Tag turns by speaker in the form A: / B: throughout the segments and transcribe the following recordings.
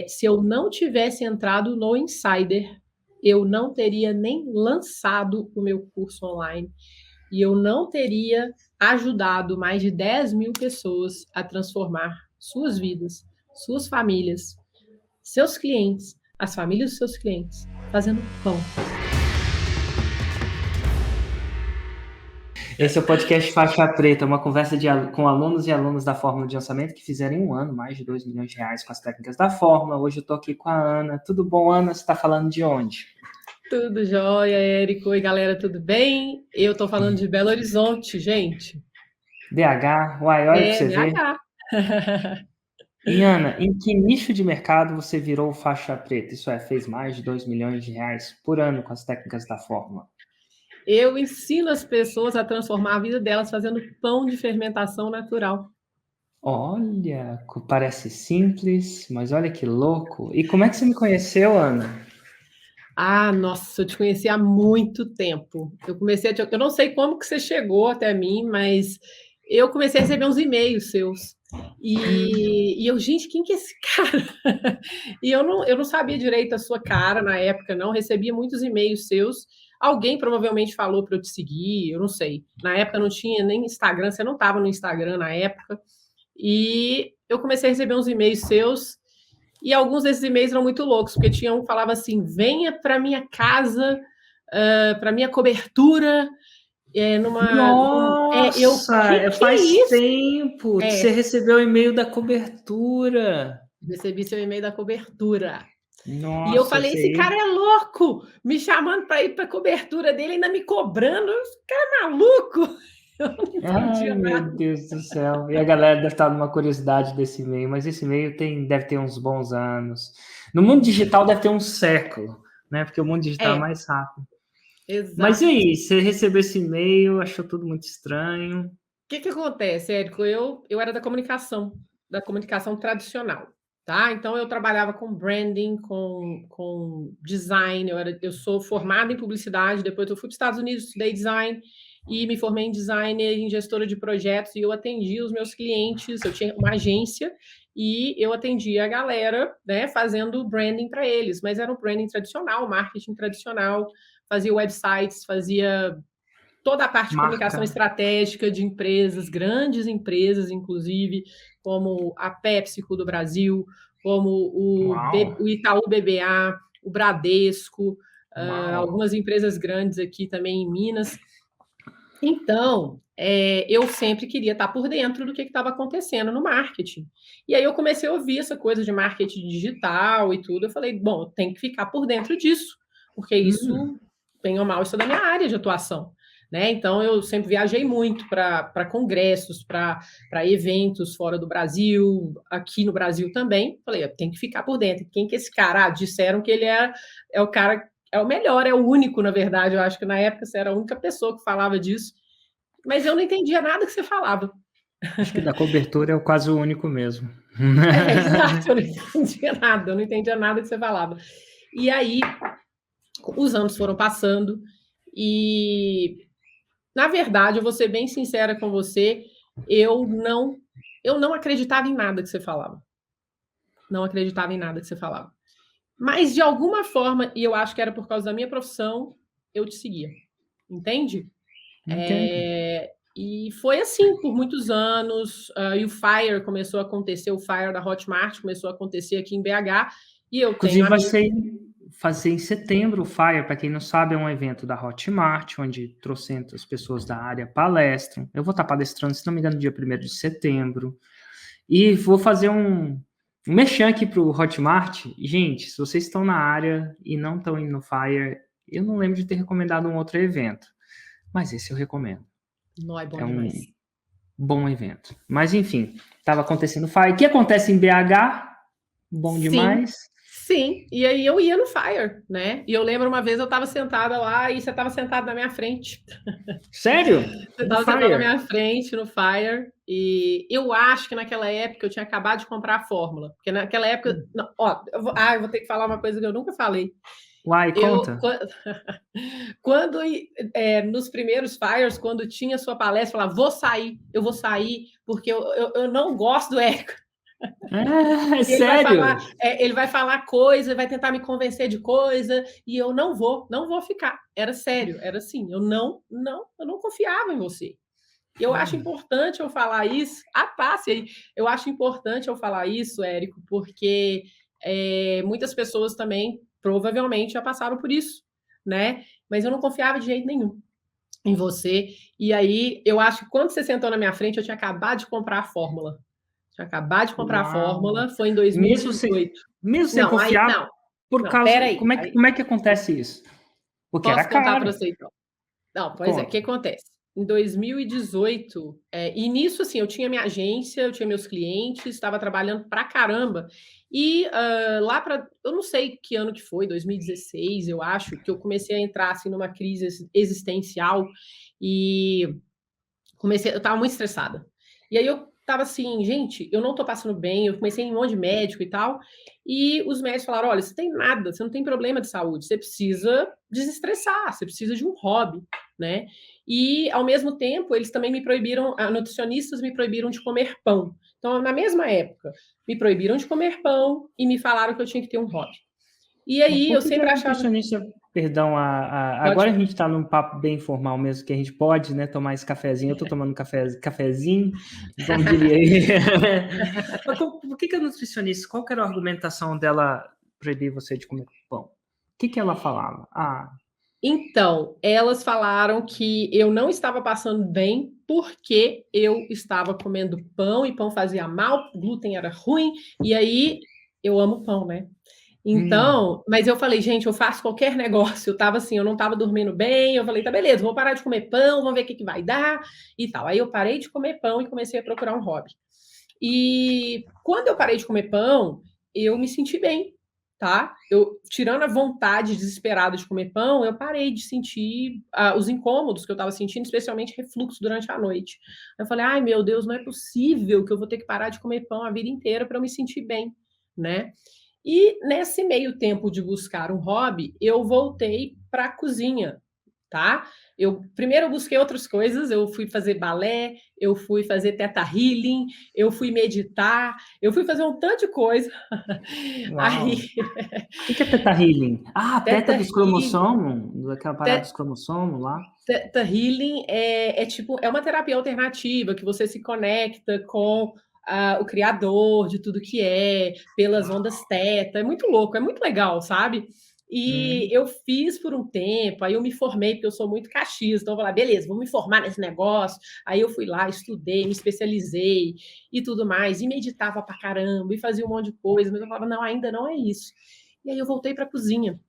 A: Se eu não tivesse entrado no Insider, eu não teria nem lançado o meu curso online e eu não teria ajudado mais de 10 mil pessoas a transformar suas vidas, suas famílias, seus clientes, as famílias dos seus clientes, fazendo pão.
B: Esse é o podcast Faixa Preta, uma conversa com alunos e alunas da Fórmula de Lançamento que fizeram em um ano mais de R$2 milhões com as técnicas da Fórmula. Hoje eu estou aqui com a Ana. Tudo bom, Ana? Você está falando de onde?
A: Tudo jóia, Érico. Oi, galera, tudo bem? Eu estou falando de Belo Horizonte, gente.
B: BH? Uai, olha para você ver.
A: BH.
B: E Ana, em que nicho de mercado você virou faixa preta? Isso é, fez mais de R$2 milhões por ano com as técnicas da Fórmula.
A: Eu ensino as pessoas a transformar a vida delas fazendo pão de fermentação natural.
B: Olha, parece simples, mas olha que louco. E como é que você me conheceu, Ana?
A: Ah, nossa, eu te conheci há muito tempo. Eu não sei como que você chegou até mim, mas eu comecei a receber uns e-mails seus. E eu, gente, quem que é esse cara? E eu não sabia direito a sua cara na época, não. Recebia muitos e-mails seus. Alguém provavelmente falou para eu te seguir, eu não sei. Na época não tinha nem Instagram, você não estava no Instagram na época. E eu comecei a receber uns e-mails seus. E alguns desses e-mails eram muito loucos, porque tinha um que falava assim: venha para minha casa, para minha cobertura.
B: Nossa,
A: Que é
B: faz
A: isso?
B: tempo. Você recebeu o e-mail da cobertura.
A: Recebi seu e-mail da cobertura. E eu
B: Nossa,
A: falei: esse
B: sei.
A: cara é louco, me chamando para ir para a cobertura dele, ainda me cobrando. Esse cara é maluco. Eu não
B: Ai,
A: entendia
B: meu
A: nada.
B: Deus do céu. E a galera deve estar numa curiosidade desse e-mail, mas esse e-mail deve ter uns bons anos. No mundo digital deve ter um século, né? Porque o mundo digital é
A: É,
B: mais rápido. Mas e
A: exato.
B: aí, você recebeu esse e-mail, achou tudo muito estranho?
A: O que acontece, Érico? Eu era da comunicação tradicional, tá? Então eu trabalhava com branding, com design. Eu sou formada em publicidade. Depois eu fui para os Estados Unidos, estudei design e me formei em designer, em gestora de projetos e eu atendia os meus clientes. Eu tinha uma agência e eu atendia a galera, né, fazendo branding para eles, mas era um branding tradicional, marketing tradicional. Fazia websites, fazia toda a parte de comunicação
B: Marca.
A: estratégica de empresas, grandes empresas, inclusive, como a PepsiCo do Brasil, como
B: Uau,
A: o Itaú BBA, o Bradesco,
B: uau.
A: algumas empresas grandes aqui também em Minas. Então, eu sempre queria estar por dentro do que estava acontecendo no marketing. E aí eu comecei a ouvir essa coisa de marketing digital e tudo. Eu falei, bom, eu tenho que ficar por dentro disso, porque isso, bem ou mal, isso é da minha área de atuação. Né? Então, eu sempre viajei muito para congressos, para eventos fora do Brasil, aqui no Brasil também. Falei, eu tenho que ficar por dentro. Quem que é esse cara? Ah, disseram que ele é o cara, é o melhor, é o único, na verdade. Eu acho que na época você era a única pessoa que falava disso, mas eu não entendia nada que você falava.
B: Acho que da cobertura é o quase o único mesmo.
A: Exato, eu não entendia nada que você falava. E aí, os anos foram passando e, na verdade, eu vou ser bem sincera com você, eu não, eu não acreditava em nada que você falava. Não acreditava em nada que você falava. Mas, de alguma forma, e eu acho que era por causa da minha profissão, eu te seguia. Entende?
B: Entendo.
A: E foi assim por muitos anos. E o Fire começou a acontecer, o Fire da Hotmart começou a acontecer aqui em BH. E eu tenho
B: Inclusive, vai
A: amigos.
B: ser fazer em setembro o Fire, para quem não sabe, é um evento da Hotmart, onde trocentas pessoas da área palestram. Eu vou estar palestrando, se não me engano, dia 1º de setembro. E vou fazer um merchan aqui para o Hotmart. Gente, se vocês estão na área e não estão indo no Fire, eu não lembro de ter recomendado um outro evento. Mas esse eu recomendo.
A: Não, é bom
B: É um
A: demais.
B: bom evento. Mas, enfim, estava acontecendo o Fire. O que acontece em BH? Bom
A: Sim,
B: demais.
A: sim. E aí eu ia no Fire, né? E eu lembro uma vez eu estava sentada lá e você estava sentado na minha frente.
B: Sério?
A: Você
B: No
A: estava sentado na
B: Fire?
A: minha frente no Fire. E eu acho que naquela época eu tinha acabado de comprar a fórmula. Porque naquela época. Não, ó, eu vou ter que falar uma coisa que eu nunca falei.
B: Uai,
A: Eu,
B: conta.
A: quando nos primeiros Fires, quando tinha sua palestra, eu falava, eu vou sair, porque eu não gosto do Érico.
B: É
A: E
B: sério?
A: ele vai falar coisa, vai tentar me convencer de coisa, e eu não vou ficar. Era sério, era assim, eu não confiava em você. E eu acho importante eu falar isso. Passe aí. Eu acho importante eu falar isso, Érico, porque muitas pessoas também provavelmente já passaram por isso, né? Mas eu não confiava de jeito nenhum em você. E aí, eu acho que quando você sentou na minha frente, eu tinha acabado de comprar a fórmula. Tinha acabado de comprar a
B: Uau.
A: fórmula, foi em
B: Mesmo sem,
A: 2018.
B: mesmo sem
A: Não, aí,
B: confiar,
A: não,
B: por
A: não,
B: causa.
A: peraí.
B: Como é que acontece isso? Porque era
A: Posso contar para
B: caro.
A: você então? Não, pois é, o que
B: Conta.
A: acontece? Em 2018, e nisso, assim, eu tinha minha agência, eu tinha meus clientes, estava trabalhando pra caramba. E lá para, eu não sei que ano que foi, 2016, eu acho, que eu comecei a entrar assim numa crise existencial e eu estava muito estressada. E aí eu estava assim, gente, eu não estou passando bem, eu comecei em um monte de médico e tal, e os médicos falaram, olha, você tem nada, você não tem problema de saúde, você precisa desestressar, você precisa de um hobby, né? E, ao mesmo tempo, eles também me proibiram, nutricionistas me proibiram de comer pão. Então, na mesma época, me proibiram de comer pão e me falaram que eu tinha que ter um hobby. E
B: Mas
A: aí,
B: por
A: eu
B: que que
A: sempre
B: a
A: achava...
B: nutricionista, perdão,
A: Pode
B: agora a gente está num papo bem informal mesmo, que a gente pode, né, tomar esse cafezinho. Eu estou tomando cafezinho, como diria aí. Mas por que que a nutricionista, qual que era a argumentação dela proibir você de comer pão? O que que ela falava?
A: Então, elas falaram que eu não estava passando bem porque eu estava comendo pão e pão fazia mal, glúten era ruim, e aí eu amo pão, né?
B: Hum,
A: Então, mas eu falei, gente, eu faço qualquer negócio. Eu tava assim, eu não tava dormindo bem. Eu falei, tá beleza, vou parar de comer pão, vamos ver o que que vai dar e tal. Aí eu parei de comer pão e comecei a procurar um hobby. E quando eu parei de comer pão, eu me senti bem, tá? Eu, tirando a vontade desesperada de comer pão, eu parei de sentir os incômodos que eu estava sentindo, especialmente refluxo durante a noite. Eu falei, ai meu Deus, não é possível que eu vou ter que parar de comer pão a vida inteira para eu me sentir bem, né? E nesse meio tempo de buscar um hobby, eu voltei para a cozinha, tá? Primeiro eu busquei outras coisas, eu fui fazer balé, eu fui fazer teta healing, eu fui meditar, eu fui fazer um tanto de coisa.
B: uau.
A: Aí,
B: O que é Teta Healing? Ah, Teta
A: teta
B: dos
A: healing,
B: cromossomos, daquela parada dos cromossomos lá.
A: teta healing é tipo, é uma terapia alternativa que você se conecta com o criador de tudo que é, pelas ondas teta. É muito louco, é muito legal, sabe? E
B: Hum.
A: eu fiz por um tempo, aí eu me formei, porque eu sou muito caxias, então eu falei, beleza, vou me formar nesse negócio. Aí eu fui lá, estudei, me especializei e tudo mais, e meditava pra caramba, e fazia um monte de coisa, mas eu falava, não, ainda não é isso. E aí eu voltei para a cozinha.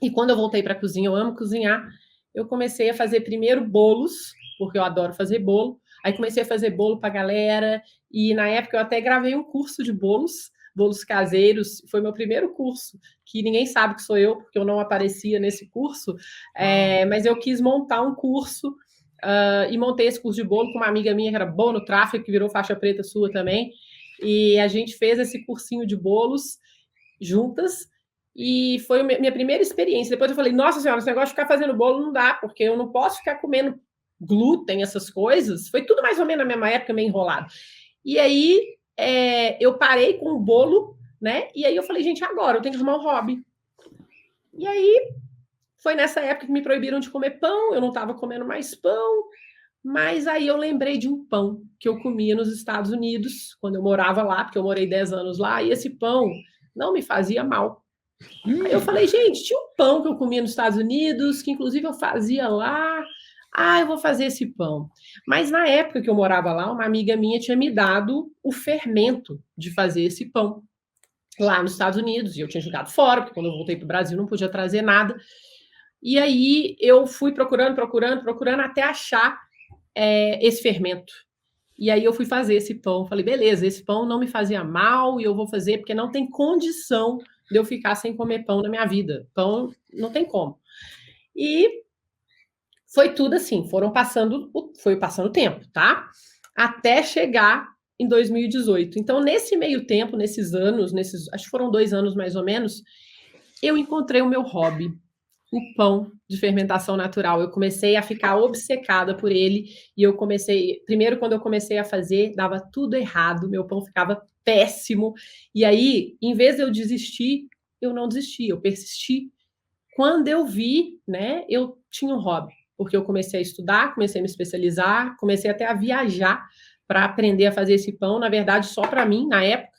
A: E quando eu voltei para a cozinha, eu amo cozinhar, eu comecei a fazer primeiro bolos, porque eu adoro fazer bolo. Aí comecei a fazer bolo para a galera, e na época eu até gravei um curso de bolos, bolos caseiros, foi meu primeiro curso, que ninguém sabe que sou eu, porque eu não aparecia nesse curso,
B: Uau.
A: mas eu quis montar um curso, e montei esse curso de bolo com uma amiga minha que era boa no tráfego, que virou faixa preta sua também, e a gente fez esse cursinho de bolos juntas, e foi minha primeira experiência. Depois eu falei, nossa senhora, esse negócio de ficar fazendo bolo não dá, porque eu não posso ficar comendo glúten, essas coisas. Foi tudo mais ou menos na mesma época, meio enrolado. E aí eu parei com o bolo, né? E aí eu falei, gente, agora eu tenho que arrumar um hobby. E aí foi nessa época que me proibiram de comer pão, eu não estava comendo mais pão, mas aí eu lembrei de um pão que eu comia nos Estados Unidos, quando eu morava lá, porque eu morei 10 anos lá, e esse pão não me fazia mal. Aí eu falei, gente, tinha um pão que eu comia nos Estados Unidos, que inclusive eu fazia lá. Ah, eu vou fazer esse pão. Mas na época que eu morava lá, uma amiga minha tinha me dado o fermento de fazer esse pão lá nos Estados Unidos, e eu tinha jogado fora, porque quando eu voltei para o Brasil não podia trazer nada. E aí eu fui procurando até achar esse fermento. E aí eu fui fazer esse pão. Falei, beleza, esse pão não me fazia mal e eu vou fazer porque não tem condição de eu ficar sem comer pão na minha vida. Pão não tem como. E foi tudo assim, foi passando o tempo, tá? Até chegar em 2018. Então, nesse meio tempo, nesses anos, acho que foram 2 anos mais ou menos, eu encontrei o meu hobby. o pão de fermentação natural. Eu comecei a ficar obcecada por ele e eu comecei, primeiro quando eu comecei a fazer, dava tudo errado, meu pão ficava péssimo. E aí, em vez de eu desistir, eu não desisti, eu persisti. Quando eu vi, né, eu tinha um hobby, porque eu comecei a estudar, comecei a me especializar, comecei até a viajar para aprender a fazer esse pão, na verdade, só para mim, na época,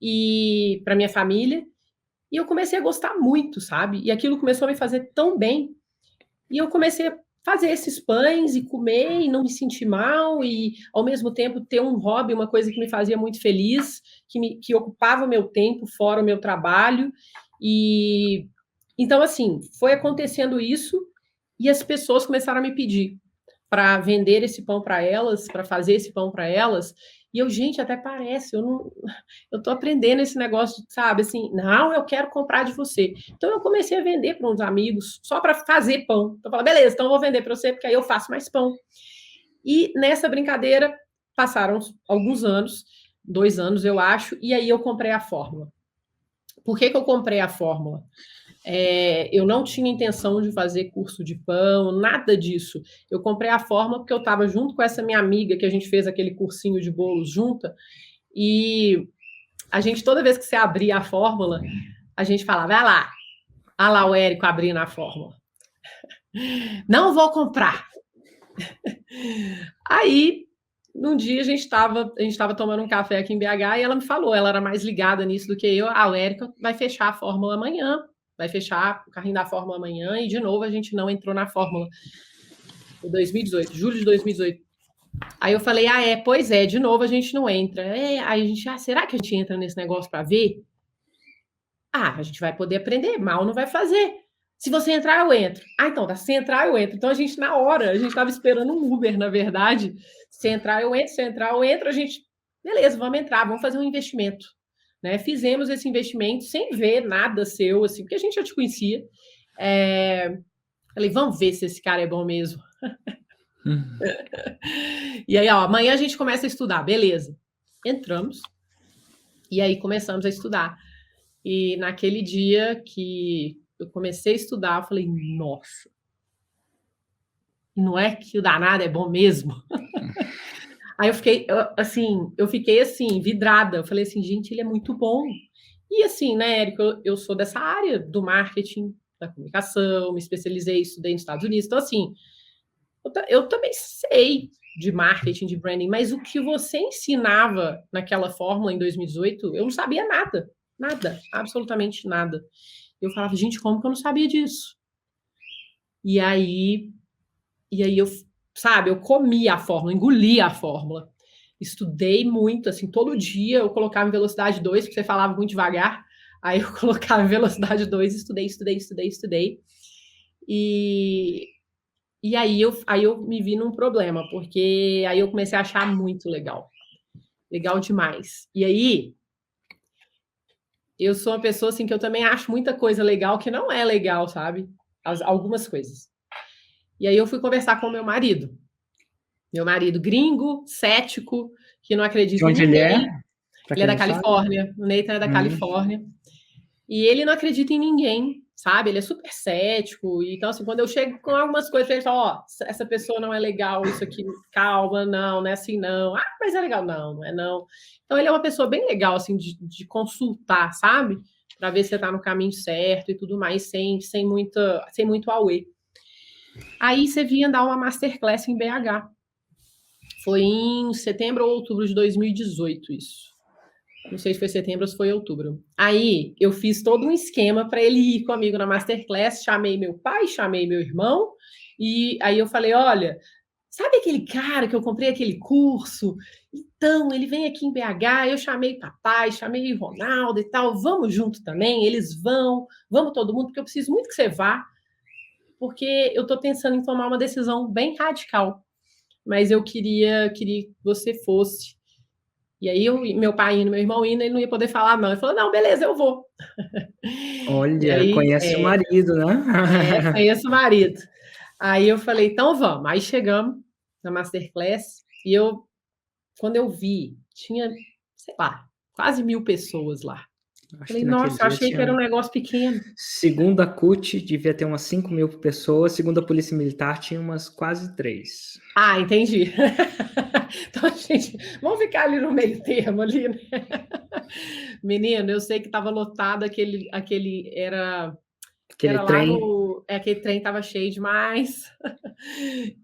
A: e para minha família. E eu comecei a gostar muito, sabe? E aquilo começou a me fazer tão bem. E eu comecei a fazer esses pães e comer e não me sentir mal e, ao mesmo tempo, ter um hobby, uma coisa que me fazia muito feliz, que ocupava o meu tempo fora o meu trabalho. E então, assim, foi acontecendo isso e as pessoas começaram a me pedir para vender esse pão para elas, para fazer esse pão para elas. E eu, gente, até parece, eu tô aprendendo esse negócio, sabe, assim, não, eu quero comprar de você. Então eu comecei a vender para uns amigos, só para fazer pão. Então eu falei, beleza, então eu vou vender para você, porque aí eu faço mais pão. E nessa brincadeira passaram alguns anos, 2 anos, eu acho, e aí eu comprei a fórmula. Por que eu comprei a fórmula? Eu não tinha intenção de fazer curso de pão, nada disso. Eu comprei a fórmula porque eu estava junto com essa minha amiga que a gente fez aquele cursinho de bolos junta e a gente, toda vez que você abria a fórmula, a gente falava, vai lá, olha lá o Érico abrindo a fórmula. Não vou comprar. Aí, num dia, a gente estava tomando um café aqui em BH e ela me falou, ela era mais ligada nisso do que eu, o Érico vai fechar a fórmula amanhã, vai fechar o carrinho da fórmula amanhã, e de novo a gente não entrou na fórmula. Em 2018, julho de 2018. Aí eu falei, pois é, de novo a gente não entra. Aí a gente, será que a gente entra nesse negócio para ver? A gente vai poder aprender, mal não vai fazer. Se você entrar, eu entro. Então, se entrar, eu entro. Então, a gente, na hora, a gente estava esperando um Uber, na verdade. Se entrar, eu entro. Se entrar, eu entro. A gente, beleza, vamos entrar, vamos fazer um investimento. Né? Fizemos esse investimento sem ver nada seu, assim, porque a gente já te conhecia. Falei, vamos ver se esse cara é bom mesmo. E aí, amanhã a gente começa a estudar, beleza. Entramos. E aí começamos a estudar. E naquele dia que eu comecei a estudar, eu falei, nossa, não é que o danado é bom mesmo? Aí eu fiquei assim, vidrada. Eu falei assim, gente, ele é muito bom. E assim, né, Érico, eu sou dessa área do marketing, da comunicação, me especializei, estudei nos Estados Unidos. Então, assim, eu também sei de marketing, de branding, mas o que você ensinava naquela fórmula em 2018, eu não sabia nada. Nada, absolutamente nada. Eu falava, gente, como que eu não sabia disso? E aí eu comi a fórmula, engoli a fórmula. Estudei muito, assim, todo dia eu colocava em velocidade 2, porque você falava muito devagar. Aí eu colocava em velocidade 2, estudei. E aí eu me vi num problema, porque aí eu comecei a achar muito legal. Legal demais. E aí, eu sou uma pessoa assim que eu também acho muita coisa legal que não é legal, sabe? Algumas coisas. E aí eu fui conversar com o meu marido. Meu marido gringo, cético, que não acredita
B: de onde
A: em ninguém.
B: ele é?
A: Ele é da Califórnia, o Nathan é da Califórnia. E ele não acredita em ninguém, sabe? Ele é super cético. Então, assim, quando eu chego com algumas coisas, ele fala, essa pessoa não é legal, isso aqui, calma, não é assim, não. Mas é legal, não é não. Então, ele é uma pessoa bem legal, assim, de consultar, sabe? Para ver se você está no caminho certo e tudo mais, sem muito auê. Aí, você vinha dar uma masterclass em BH. Foi em setembro ou outubro de 2018, isso. Não sei se foi setembro ou se foi outubro. Aí eu fiz todo um esquema para ele ir comigo na Masterclass. Chamei meu pai, chamei meu irmão. E aí eu falei: olha, sabe aquele cara que eu comprei aquele curso? Então, ele vem aqui em BH. Eu chamei papai, chamei Ronaldo e tal. Vamos junto também. Eles vamos todo mundo, porque eu preciso muito que você vá. Porque eu estou pensando em tomar uma decisão bem radical. Mas eu queria que você fosse. E aí, meu pai indo, meu irmão indo, ele não ia poder falar, não. Ele falou, não, beleza, eu vou.
B: Olha,
A: aí,
B: conhece o marido, né?
A: Conheço o marido. Aí eu falei, então vamos. Aí chegamos na Masterclass e quando eu vi, tinha, sei lá, quase 1000 pessoas lá.
B: Acho
A: Falei,
B: que naquele
A: nossa, eu
B: dia
A: achei que era um
B: tinha,
A: negócio pequeno.
B: segundo a CUT, devia ter umas 5.000 pessoas, segundo a Polícia Militar, tinha umas quase 3.
A: Ah, entendi. Então, gente, vamos ficar ali no meio termo ali, né? Menino, eu sei que estava lotado
B: Aquele
A: era lá
B: trem.
A: no, aquele trem estava cheio demais.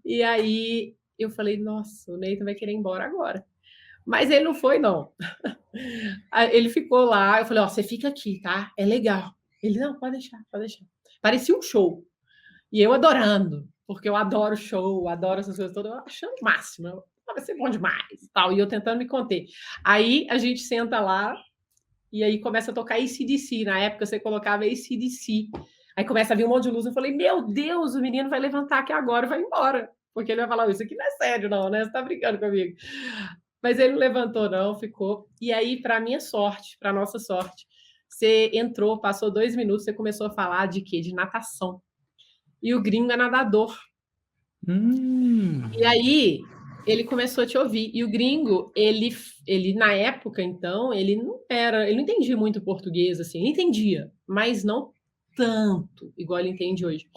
A: E aí eu falei, nossa, o Neito vai querer ir embora agora. Mas ele não foi, não. Aí ele ficou lá, eu falei, ó, você fica aqui, tá? É legal. Ele, não, pode deixar, pode deixar. Parecia um show. E eu adorando, porque eu adoro show, adoro essas coisas todas, eu achando o máximo. Vai ser bom demais, tal. E eu tentando me conter. Aí a gente senta lá e aí começa a tocar AC/DC. Na época você colocava AC/DC. Aí começa a vir um monte de luz. Eu falei, meu Deus, o menino vai levantar aqui agora e vai embora. Porque ele vai falar, isso aqui não é sério, não, né? Você tá brincando comigo. Mas ele não levantou, não, ficou. E aí, para minha sorte, para nossa sorte, você entrou, passou 2 minutos, você começou a falar de quê? De natação. E o gringo é nadador. E aí ele começou a te ouvir. E o gringo, ele na época, então, ele não entendia muito português, assim, ele entendia, mas não tanto, igual ele entende hoje.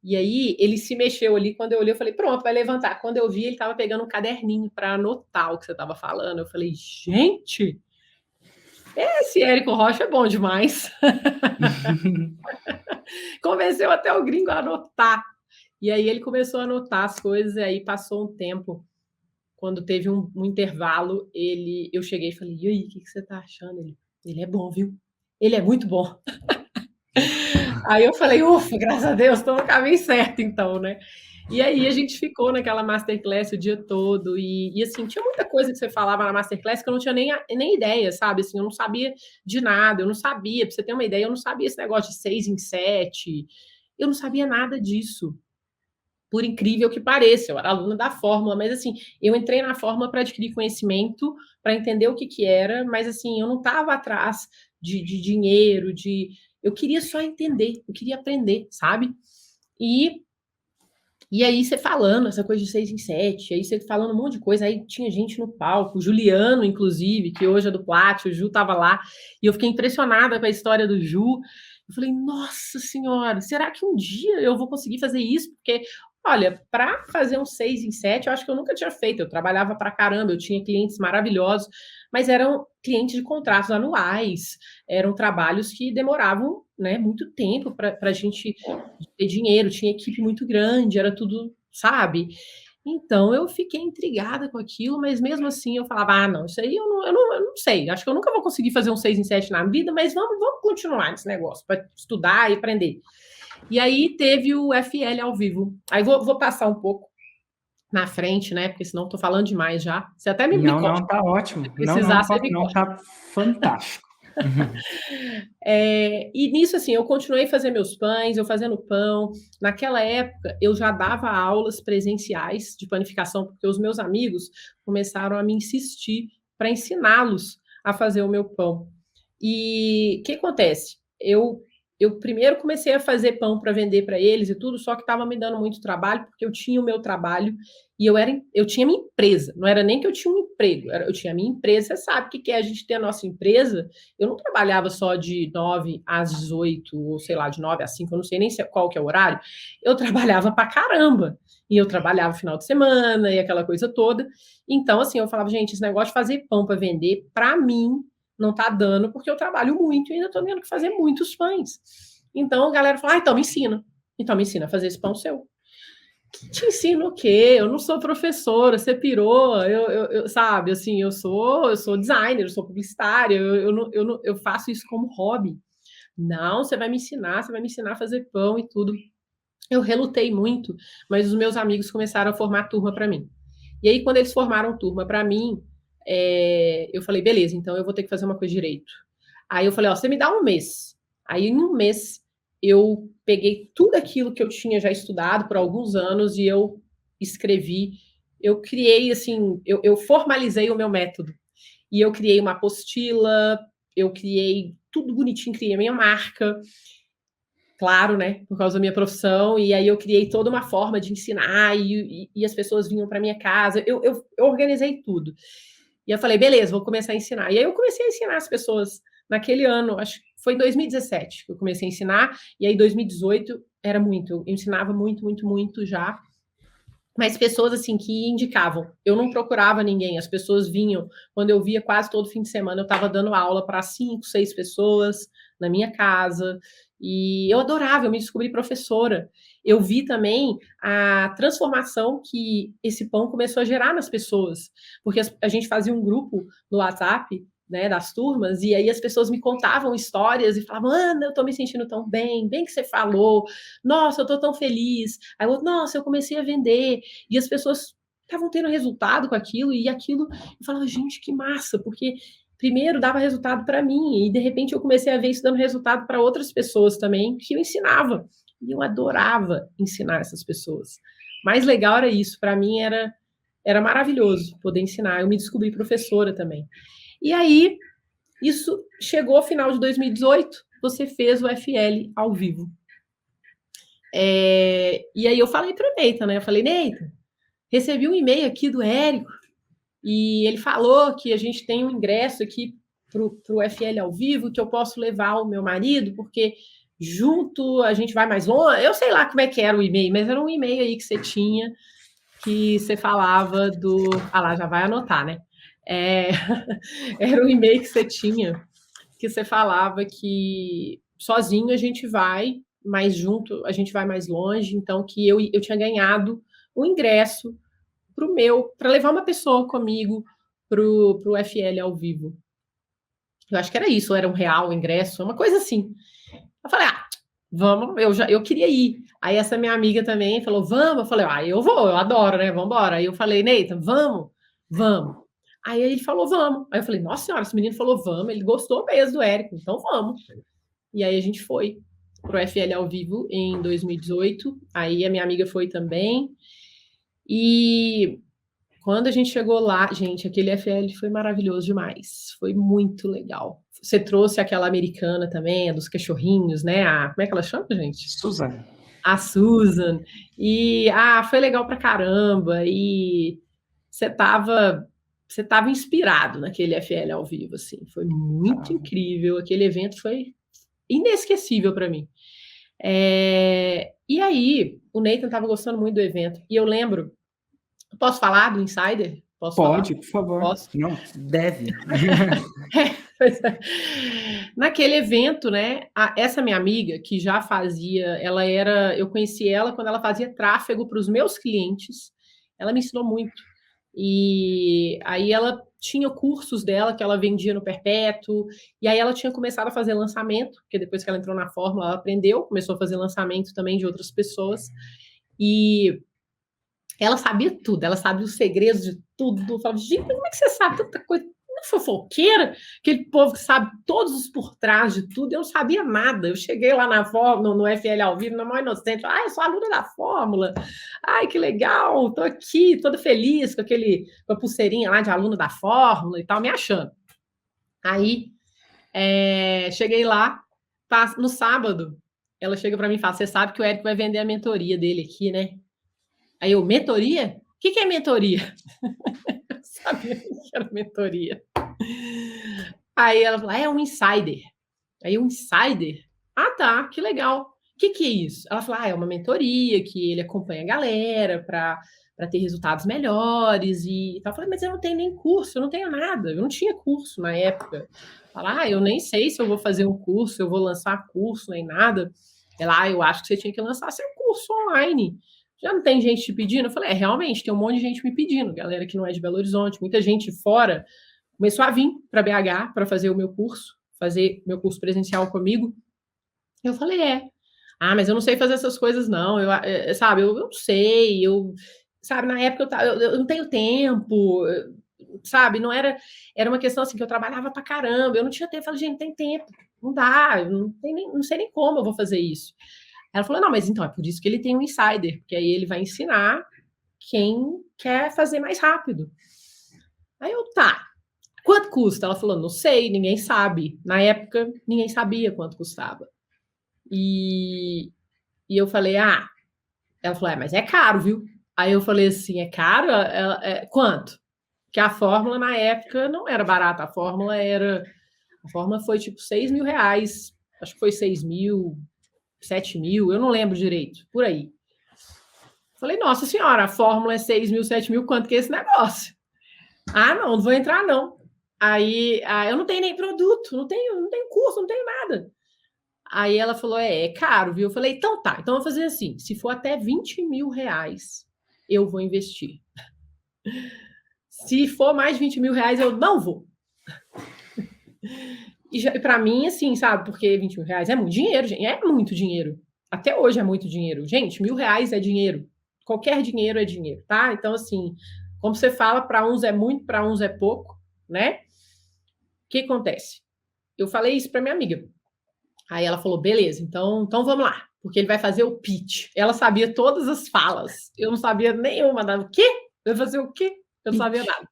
A: E aí ele se mexeu ali, quando eu olhei, eu falei, pronto, vai levantar. Quando eu vi, ele estava pegando um caderninho para anotar o que você estava falando. Eu falei, gente, esse Érico Rocha é bom demais. Convenceu até o gringo a anotar. E aí ele começou a anotar as coisas, e aí passou um tempo. Quando teve um intervalo, eu cheguei e falei, e aí, o que você tá achando? Ele é bom, viu? Ele é muito bom. Aí eu falei, ufa, graças a Deus, estou no caminho certo, então, né? E aí a gente ficou naquela masterclass o dia todo, e assim, tinha muita coisa que você falava na masterclass que eu não tinha nem ideia, sabe? Assim, eu não sabia de nada, eu não sabia, para você ter uma ideia, eu não sabia esse negócio de 6 em 7, eu não sabia nada disso. Por incrível que pareça, eu era aluna da fórmula, mas assim, eu entrei na fórmula para adquirir conhecimento, para entender o que que era, mas assim, eu não estava atrás de dinheiro, eu queria só entender, eu queria aprender, sabe? E, e aí você falando essa coisa de 6 em 7, aí você falando um monte de coisa, aí tinha gente no palco, o Juliano, inclusive, que hoje é do Plat, o Ju estava lá, e eu fiquei impressionada com a história do Ju. Eu falei, nossa senhora, será que um dia eu vou conseguir fazer isso? Porque olha, para fazer um 6 em 7, eu acho que eu nunca tinha feito. Eu trabalhava para caramba, eu tinha clientes maravilhosos, mas eram clientes de contratos anuais, eram trabalhos que demoravam, né, muito tempo para a gente ter dinheiro, tinha equipe muito grande, era tudo, sabe? Então eu fiquei intrigada com aquilo, mas mesmo assim eu falava: ah, não, isso aí eu não sei, acho que eu nunca vou conseguir fazer um 6 em 7 na vida, mas vamos continuar nesse negócio para estudar e aprender. E aí teve o FL ao vivo. Aí vou passar um pouco na frente, né? Porque senão estou falando demais já. Você até me
B: Não,
A: corta.
B: não, tá ótimo.
A: Se
B: Não, não,
A: precisar,
B: não
A: você
B: corta
A: me
B: não,
A: corta.
B: tá fantástico.
A: E nisso, assim, eu continuei fazendo meus pães, eu fazendo pão. Naquela época, eu já dava aulas presenciais de panificação, porque os meus amigos começaram a me insistir para ensiná-los a fazer o meu pão. E o que acontece? Eu primeiro comecei a fazer pão para vender para eles e tudo, só que estava me dando muito trabalho, porque eu tinha o meu trabalho e eu tinha minha empresa. Não era nem que eu tinha um emprego, eu tinha a minha empresa. Você sabe o que é a gente ter a nossa empresa? Eu não trabalhava só de 9 às 18, ou sei lá, de 9 às 5, eu não sei nem qual que é o horário. Eu trabalhava para caramba. E eu trabalhava final de semana e aquela coisa toda. Então, assim, eu falava, gente, esse negócio de fazer pão para vender, para mim, não tá dando, porque eu trabalho muito e ainda tô tendo que fazer muitos pães. Então a galera fala, ah, então me ensina. Então me ensina a fazer esse pão seu. Te ensino o quê? Eu não sou professora, você pirou, sabe, assim, eu sou designer, eu sou publicitária, eu faço isso como hobby. Não, você vai me ensinar, você vai me ensinar a fazer pão e tudo. Eu relutei muito, mas os meus amigos começaram a formar turma para mim. E aí, quando eles formaram turma para mim, eu falei, beleza, então eu vou ter que fazer uma coisa direito. Aí eu falei, ó, você me dá um mês. Aí, em um mês, eu peguei tudo aquilo que eu tinha já estudado por alguns anos e eu escrevi, eu criei, assim, eu formalizei o meu método. E eu criei uma apostila, eu criei tudo bonitinho, criei a minha marca, claro, né, por causa da minha profissão, e aí eu criei toda uma forma de ensinar, e as pessoas vinham para minha casa, eu organizei tudo. E eu falei, beleza, vou começar a ensinar. E aí eu comecei a ensinar as pessoas naquele ano, acho que foi em 2017 que eu comecei a ensinar, e aí 2018 era muito, eu ensinava muito já, mas pessoas assim que indicavam. Eu não procurava ninguém, as pessoas vinham. Quando eu via quase todo fim de semana, eu estava dando aula para 5, 6 pessoas na minha casa. E eu adorava, eu me descobri professora. Eu vi também a transformação que esse pão começou a gerar nas pessoas. Porque a gente fazia um grupo no WhatsApp, né, das turmas, e aí as pessoas me contavam histórias e falavam: Ana, eu tô me sentindo tão bem que você falou, nossa, eu tô tão feliz. Aí eu, nossa, eu comecei a vender, e as pessoas estavam tendo resultado com aquilo, e aquilo, eu falava, gente, que massa, porque primeiro dava resultado para mim, e de repente eu comecei a ver isso dando resultado para outras pessoas também, que eu ensinava, e eu adorava ensinar essas pessoas. Mais legal era isso, para mim era maravilhoso poder ensinar, eu me descobri professora também. E aí, isso chegou ao final de 2018, você fez o FL ao vivo. E aí eu falei para o Neita, né? Eu falei, Neita, recebi um e-mail aqui do Érico e ele falou que a gente tem um ingresso aqui para o FL ao vivo, que eu posso levar o meu marido, porque junto a gente vai mais longe. Eu sei lá como é que era o e-mail, mas era um e-mail aí que você tinha, que você falava do... Ah lá, já vai anotar, né? Era um e-mail que você tinha, que você falava que sozinho a gente vai, mas junto a gente vai mais longe, então que eu tinha ganhado o ingresso para levar uma pessoa comigo pro FL ao vivo. Eu acho que era isso, ou era R$ 1 o ingresso, uma coisa assim. Eu falei, vamos, eu queria ir. Aí essa minha amiga também falou, vamos. Eu falei, eu vou, eu adoro, né? Vamos embora. Aí eu falei, Neita, vamos. Aí ele falou, vamos. Aí eu falei, nossa senhora, esse menino falou, vamos. Ele gostou mesmo do Érico, então vamos. E aí a gente foi pro FL ao vivo em 2018. Aí a minha amiga foi também. E quando a gente chegou lá, gente, aquele FL foi maravilhoso demais. Foi muito legal. Você trouxe aquela americana também, a dos cachorrinhos, né? Como é que ela chama, gente?
B: Susan.
A: A Susan. E foi legal pra caramba. E você tava inspirado naquele FL ao vivo, assim. Foi muito incrível. Aquele evento foi inesquecível para mim. E aí, o Nathan estava gostando muito do evento. E eu lembro. Posso falar do Insider?
B: Pode,
A: falar?
B: por favor.
A: Posso?
B: Não, deve.
A: Naquele evento, né? Essa minha amiga, que já fazia, eu conheci ela quando ela fazia tráfego para os meus clientes. Ela me ensinou muito. E aí ela tinha cursos dela que ela vendia no Perpétuo, e aí ela tinha começado a fazer lançamento, porque depois que ela entrou na Fórmula, ela aprendeu, começou a fazer lançamento também de outras pessoas, e ela sabia tudo, ela sabia os segredos de tudo. Eu falava, gente, como é que você sabe tanta coisa? Não é fofoqueira, aquele povo que sabe todos os por trás de tudo. Eu não sabia nada. Eu cheguei lá na Fórmula, no FL ao vivo, na maior inocente. Eu sou aluna da Fórmula. Ai, que legal, tô aqui, toda feliz com a pulseirinha lá de aluna da Fórmula e tal, me achando. Aí, cheguei lá, no sábado, ela chega para mim e fala, você sabe que o Érico vai vender a mentoria dele aqui, né? Aí eu, mentoria? O que é mentoria? Eu sabia que era mentoria. Aí ela falou, é um insider. Aí um insider? Ah, tá, que legal. O que é isso? Ela falou, é uma mentoria que ele acompanha a galera para ter resultados melhores e tal. Eu falei, mas eu não tenho nem curso, eu não tenho nada. Eu não tinha curso na época. Ela, eu nem sei se eu vou fazer um curso, eu vou lançar curso, nem nada. Ela, eu acho que você tinha que lançar seu curso online. Já não tem gente te pedindo? Eu falei, realmente, tem um monte de gente me pedindo, galera que não é de Belo Horizonte, muita gente fora começou a vir para BH para fazer o meu curso, fazer meu curso presencial comigo. Eu falei, mas eu não sei fazer essas coisas, não. Sabe, eu não sei, sabe, na época eu não tenho tempo, sabe, não era uma questão assim que eu trabalhava pra caramba, eu não tinha tempo. Eu falei, gente, não tem tempo, não dá, não sei nem como eu vou fazer isso. Ela falou, não, mas então é por isso que ele tem um insider, porque aí ele vai ensinar quem quer fazer mais rápido. Aí eu, tá, quanto custa? Ela falou, não sei, ninguém sabe. Na época, ninguém sabia quanto custava. E eu falei, ela falou, mas é caro, viu? Aí eu falei assim, é caro? Quanto? Porque a fórmula na época não era barata, a fórmula era A fórmula foi tipo R$6.000, acho que foi 6.000, 7.000, eu não lembro direito, por aí. Falei, nossa senhora, a fórmula é 6.000, 7.000, quanto que é esse negócio? Ah, não vou entrar, não. Aí, eu não tenho nem produto, não tenho curso, não tenho nada. Aí ela falou, é caro, viu? Eu falei, então tá, então eu vou fazer assim, se for até R$20.000, eu vou investir. Se for mais de R$20.000, eu não vou. E para mim, assim, sabe, porque R$20.000 é muito dinheiro, gente, é muito dinheiro. Até hoje é muito dinheiro. Gente, R$1.000 é dinheiro. Qualquer dinheiro é dinheiro, tá? Então, assim, como você fala, para uns é muito, para uns é pouco, né? O que acontece? Eu falei isso para minha amiga. Aí ela falou, beleza, então vamos lá, porque ele vai fazer o pitch. Ela sabia todas as falas, eu não sabia nenhuma. O quê? Eu ia fazer o quê? Eu não sabia nada.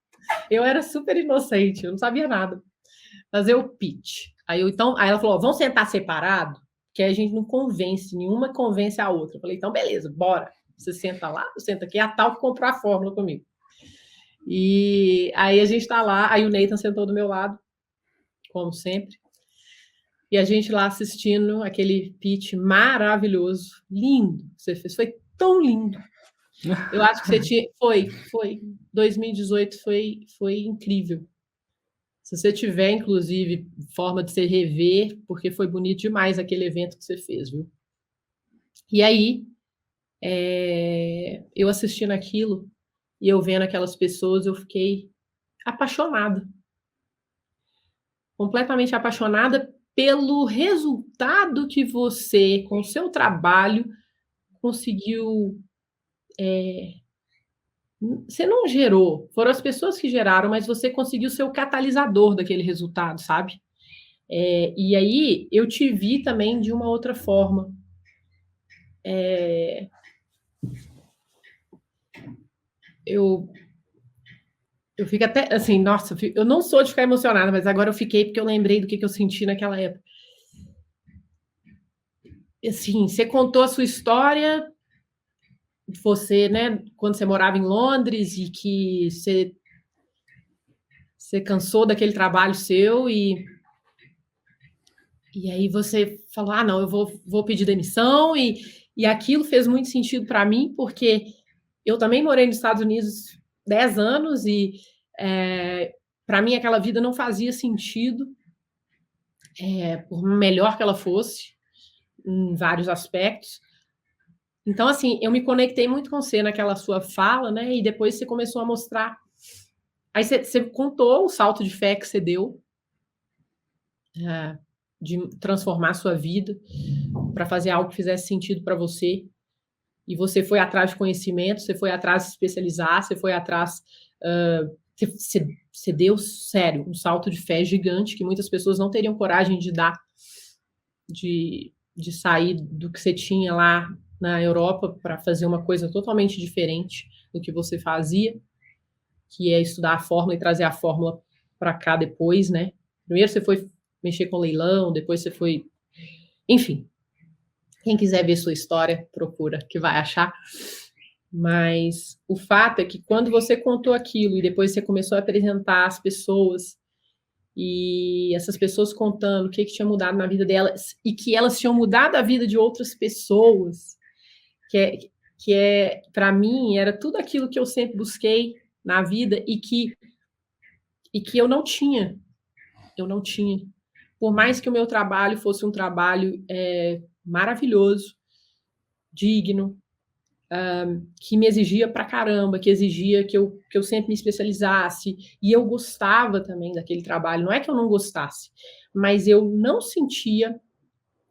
A: Eu era super inocente, eu não sabia nada. Fazer o pitch. Aí ela falou, vamos sentar separado, que aí a gente não convence, nenhuma convence a outra. Eu falei, então beleza, bora. Você senta lá, eu sento aqui, a tal que comprou a fórmula comigo. E aí a gente tá lá, aí o Nathan sentou do meu lado, como sempre. E a gente lá assistindo aquele pitch maravilhoso, lindo que você fez, foi tão lindo. Eu acho que você tinha, foi 2018 foi incrível. Se você tiver, inclusive, forma de se rever, porque foi bonito demais aquele evento que você fez, viu? E aí, eu assistindo aquilo e eu vendo aquelas pessoas, eu fiquei apaixonada. Completamente apaixonada pelo resultado que você, com o seu trabalho, conseguiu. Você não gerou, foram as pessoas que geraram, mas você conseguiu ser o catalisador daquele resultado, sabe? E aí eu te vi também de uma outra forma. Eu fico até assim, nossa, eu não sou de ficar emocionada, mas agora eu fiquei porque eu lembrei do que eu senti naquela época. Assim, você contou a sua história, você, né, quando você morava em Londres e que você cansou daquele trabalho seu e aí você falou, não, eu vou pedir demissão e aquilo fez muito sentido para mim, porque eu também morei nos Estados Unidos 10 anos e para mim aquela vida não fazia sentido, por melhor que ela fosse, em vários aspectos. Então, assim, eu me conectei muito com você naquela sua fala, né? E depois você começou a mostrar. Aí você contou o salto de fé que você deu, de transformar a sua vida para fazer algo que fizesse sentido para você. E você foi atrás de conhecimento, você foi atrás de se especializar, você foi atrás. Você deu, sério, um salto de fé gigante que muitas pessoas não teriam coragem de dar, de sair do que você tinha lá na Europa para fazer uma coisa totalmente diferente do que você fazia, que é estudar a fórmula e trazer a fórmula para cá depois, né? Primeiro você foi mexer com leilão, depois você foi. Enfim, quem quiser ver sua história, procura, que vai achar. Mas o fato é que quando você contou aquilo e depois você começou a apresentar as pessoas e essas pessoas contando o que tinha mudado na vida delas e que elas tinham mudado a vida de outras pessoas, que para mim, era tudo aquilo que eu sempre busquei na vida e que eu não tinha. Eu não tinha. Por mais que o meu trabalho fosse um trabalho maravilhoso, digno, que me exigia pra caramba, que exigia que eu sempre me especializasse, e eu gostava também daquele trabalho. Não é que eu não gostasse, mas eu não sentia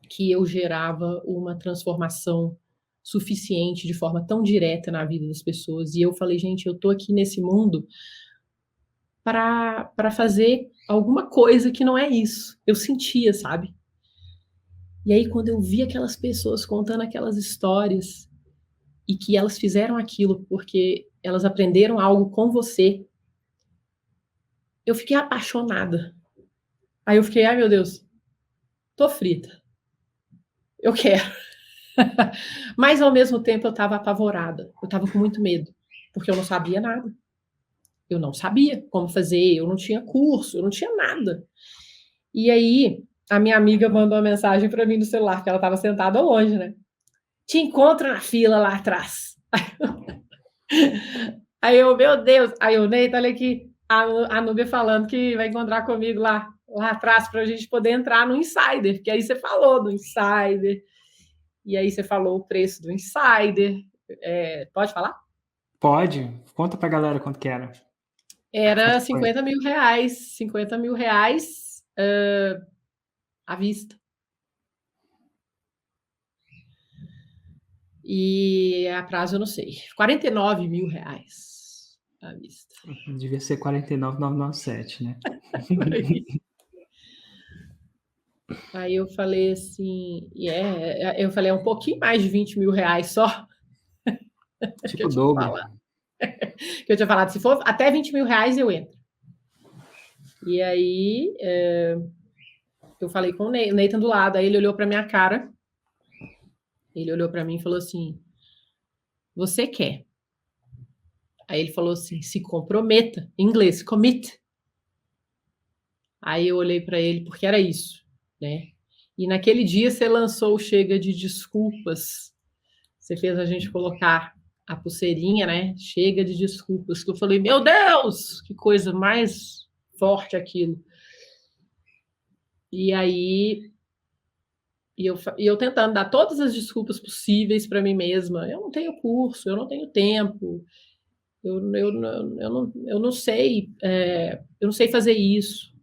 A: que eu gerava uma transformação suficiente de forma tão direta na vida das pessoas. E eu falei, gente, eu tô aqui nesse mundo para fazer alguma coisa que não é isso. Eu sentia, sabe? E aí, quando eu vi aquelas pessoas contando aquelas histórias e que elas fizeram aquilo porque elas aprenderam algo com você, eu fiquei apaixonada. Aí eu fiquei, ai meu Deus, tô frita. Eu quero. Mas ao mesmo tempo eu estava apavorada. Eu estava com muito medo, porque eu não sabia nada. Eu não sabia como fazer, eu não tinha curso, eu não tinha nada. E aí, a minha amiga mandou uma mensagem para mim no celular, que ela estava sentada longe, né? Te encontro na fila lá atrás. Aí eu, meu Deus. Aí eu, Neita, olha aqui, a Núbia falando que vai encontrar comigo lá atrás para a gente poder entrar no Insider, porque aí você falou do Insider, e aí você falou o preço do Insider. Pode falar?
B: Pode? Conta pra galera quanto que era.
A: Era
B: Quanto foi?
A: 50 mil reais. 50 mil reais à vista. E a prazo eu não sei. 49 mil reais à vista.
B: Devia ser 49.997, né?
A: Aí eu falei assim, eu falei, é um pouquinho mais de 20 mil reais só. Que
B: Tipo
A: eu
B: o
A: tinha
B: dobro.
A: falado. Que eu tinha falado, se for até 20 mil reais, eu entro. E aí eu falei com o Nathan do lado, aí ele olhou para minha cara, ele olhou para mim e falou assim, você quer? Aí ele falou assim, se comprometa, em inglês, commit. Aí eu olhei para ele, porque era isso, né? E naquele dia você lançou o Chega de Desculpas. Você fez a gente colocar a pulseirinha, né? Chega de desculpas. Que eu falei, meu Deus, que coisa mais forte aquilo. E aí, eu tentando dar todas as desculpas possíveis para mim mesma. Eu não tenho curso, eu não tenho tempo, eu não sei, eu não sei fazer isso.